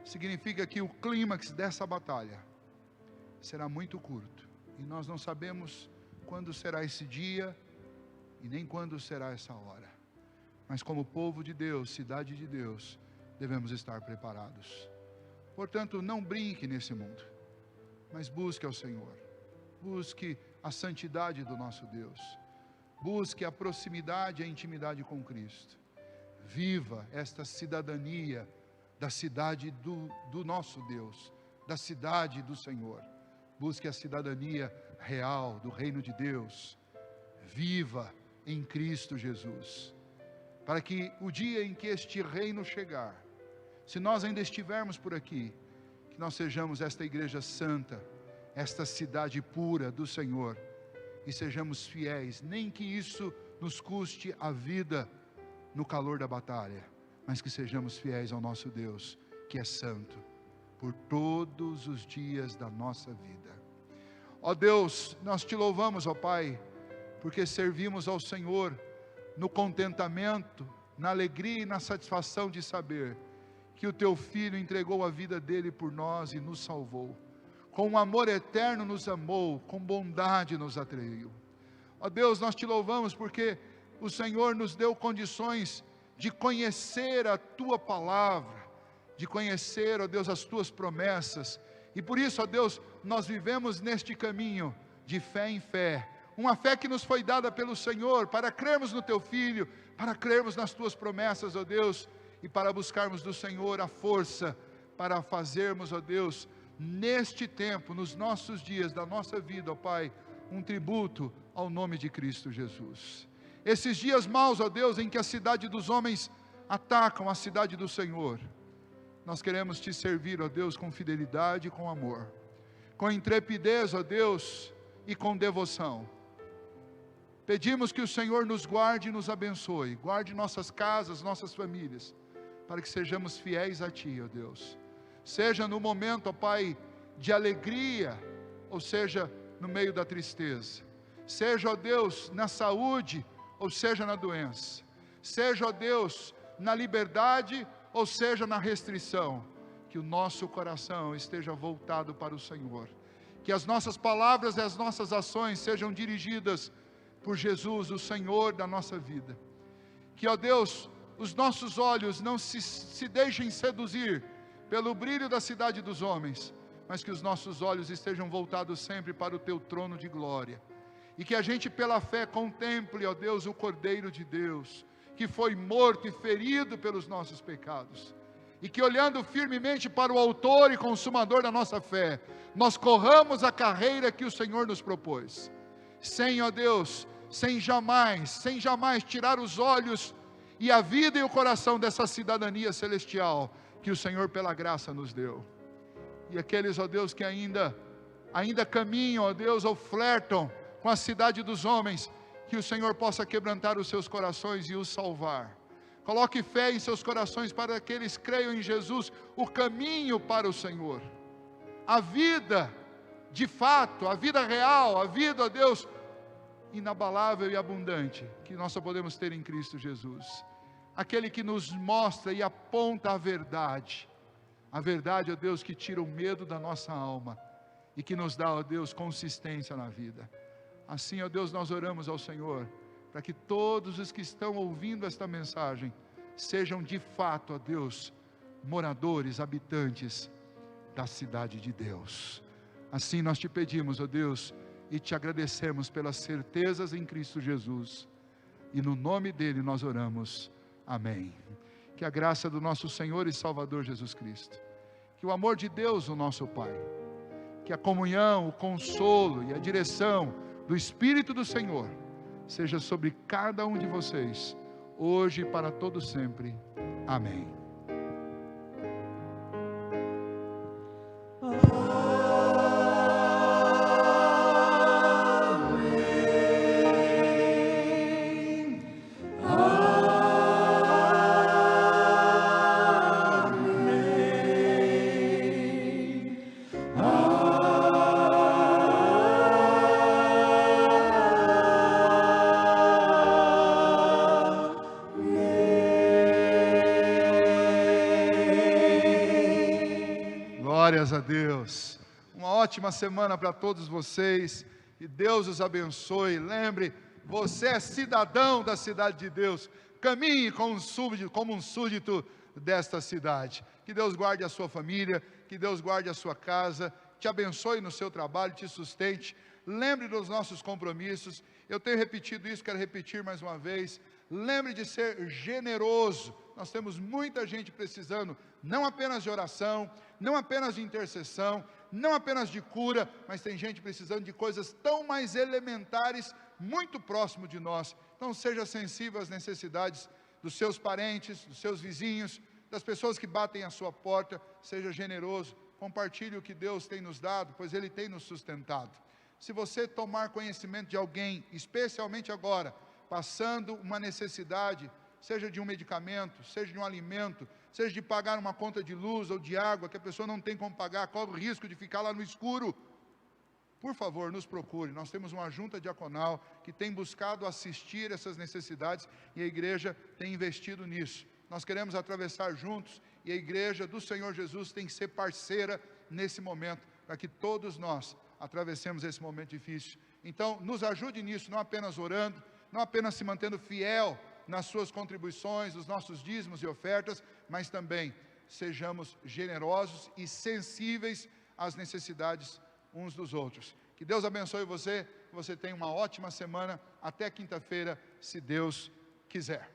significa que o clímax dessa batalha será muito curto, e nós não sabemos quando será esse dia, e nem quando será essa hora, mas como povo de Deus, cidade de Deus, devemos estar preparados. Portanto, não brinque nesse mundo, mas busque ao Senhor, busque a santidade do nosso Deus, busque a proximidade e a intimidade com Cristo, viva esta cidadania da cidade do nosso Deus, da cidade do Senhor. Busque a cidadania real do reino de Deus, viva em Cristo Jesus, para que o dia em que este reino chegar, se nós ainda estivermos por aqui, que nós sejamos esta igreja santa, esta cidade pura do Senhor, e sejamos fiéis, nem que isso nos custe a vida no calor da batalha, mas que sejamos fiéis ao nosso Deus, que é santo, por todos os dias da nossa vida. Ó Deus, nós te louvamos, ó Pai, porque servimos ao Senhor no contentamento, na alegria e na satisfação de saber que o Teu Filho entregou a vida dele por nós e nos salvou. Com um amor eterno nos amou, com bondade nos atraiu. Ó Deus, nós te louvamos porque o Senhor nos deu condições de conhecer a Tua palavra, de conhecer, ó Deus, as Tuas promessas, e por isso, ó Deus, nós vivemos neste caminho de fé em fé, uma fé que nos foi dada pelo Senhor, para crermos no Teu Filho, para crermos nas Tuas promessas, ó Deus, e para buscarmos do Senhor a força, para fazermos, ó Deus, neste tempo, nos nossos dias da nossa vida, ó Pai, um tributo ao nome de Cristo Jesus. Esses dias maus, ó Deus, em que a cidade dos homens atacam a cidade do Senhor, nós queremos Te servir, ó Deus, com fidelidade e com amor, com intrepidez, ó Deus, e com devoção. Pedimos que o Senhor nos guarde e nos abençoe, guarde nossas casas, nossas famílias, para que sejamos fiéis a Ti, ó Deus. Seja no momento, ó Pai, de alegria, ou seja, no meio da tristeza. Seja, ó Deus, na saúde, ou seja, na doença. Seja, ó Deus, na liberdade, ou seja, na restrição, que o nosso coração esteja voltado para o Senhor, que as nossas palavras e as nossas ações sejam dirigidas por Jesus, o Senhor da nossa vida, que, ó Deus, os nossos olhos não se deixem seduzir pelo brilho da cidade dos homens, mas que os nossos olhos estejam voltados sempre para o Teu trono de glória, e que a gente pela fé contemple, ó Deus, o Cordeiro de Deus, que foi morto e ferido pelos nossos pecados, e que olhando firmemente para o autor e consumador da nossa fé, nós corramos a carreira que o Senhor nos propôs, sem, ó Deus, sem jamais tirar os olhos e a vida e o coração dessa cidadania celestial, que o Senhor pela graça nos deu. E aqueles, ó Deus, que ainda caminham, ó Deus, ou flertam com a cidade dos homens, que o Senhor possa quebrantar os seus corações e os salvar. Coloque fé em seus corações para que eles creiam em Jesus, o caminho para o Senhor, a vida de fato, a vida real, a vida, ó Deus, inabalável e abundante, que nós só podemos ter em Cristo Jesus, aquele que nos mostra e aponta a verdade, ó Deus, que tira o medo da nossa alma, e que nos dá, ó Deus, consistência na vida. Assim, ó Deus, nós oramos ao Senhor, para que todos os que estão ouvindo esta mensagem, sejam de fato, ó Deus, moradores, habitantes da cidade de Deus. Assim nós te pedimos, ó Deus, e te agradecemos pelas certezas em Cristo Jesus, e no nome dele nós oramos, amém. Que a graça do nosso Senhor e Salvador Jesus Cristo, que o amor de Deus, o nosso Pai, que a comunhão, o consolo e a direção do Espírito do Senhor, seja sobre cada um de vocês, hoje e para todo sempre, amém. Glórias a Deus. Uma ótima semana para todos vocês. Que Deus os abençoe. Lembre, você é cidadão da cidade de Deus. Caminhe como um súdito desta cidade. Que Deus guarde a sua família. Que Deus guarde a sua casa. Te abençoe no seu trabalho, te sustente. Lembre dos nossos compromissos. Eu tenho repetido isso, quero repetir mais uma vez. Lembre de ser generoso. Nós temos muita gente precisando, não apenas de oração, não apenas de intercessão, não apenas de cura, mas tem gente precisando de coisas tão mais elementares, muito próximo de nós. Então seja sensível às necessidades dos seus parentes, dos seus vizinhos, das pessoas que batem à sua porta. Seja generoso, compartilhe o que Deus tem nos dado, pois Ele tem nos sustentado. Se você tomar conhecimento de alguém, especialmente agora, passando uma necessidade, seja de um medicamento, seja de um alimento, seja de pagar uma conta de luz ou de água, que a pessoa não tem como pagar, corre o risco de ficar lá no escuro, por favor, nos procure. Nós temos uma junta diaconal que tem buscado assistir essas necessidades, e a igreja tem investido nisso. Nós queremos atravessar juntos, e a igreja do Senhor Jesus tem que ser parceira nesse momento, para que todos nós atravessemos esse momento difícil. Então, nos ajude nisso, não apenas orando, não apenas se mantendo fiel nas suas contribuições, nos nossos dízimos e ofertas, mas também sejamos generosos e sensíveis às necessidades uns dos outros. Que Deus abençoe você, que você tenha uma ótima semana, até quinta-feira, se Deus quiser.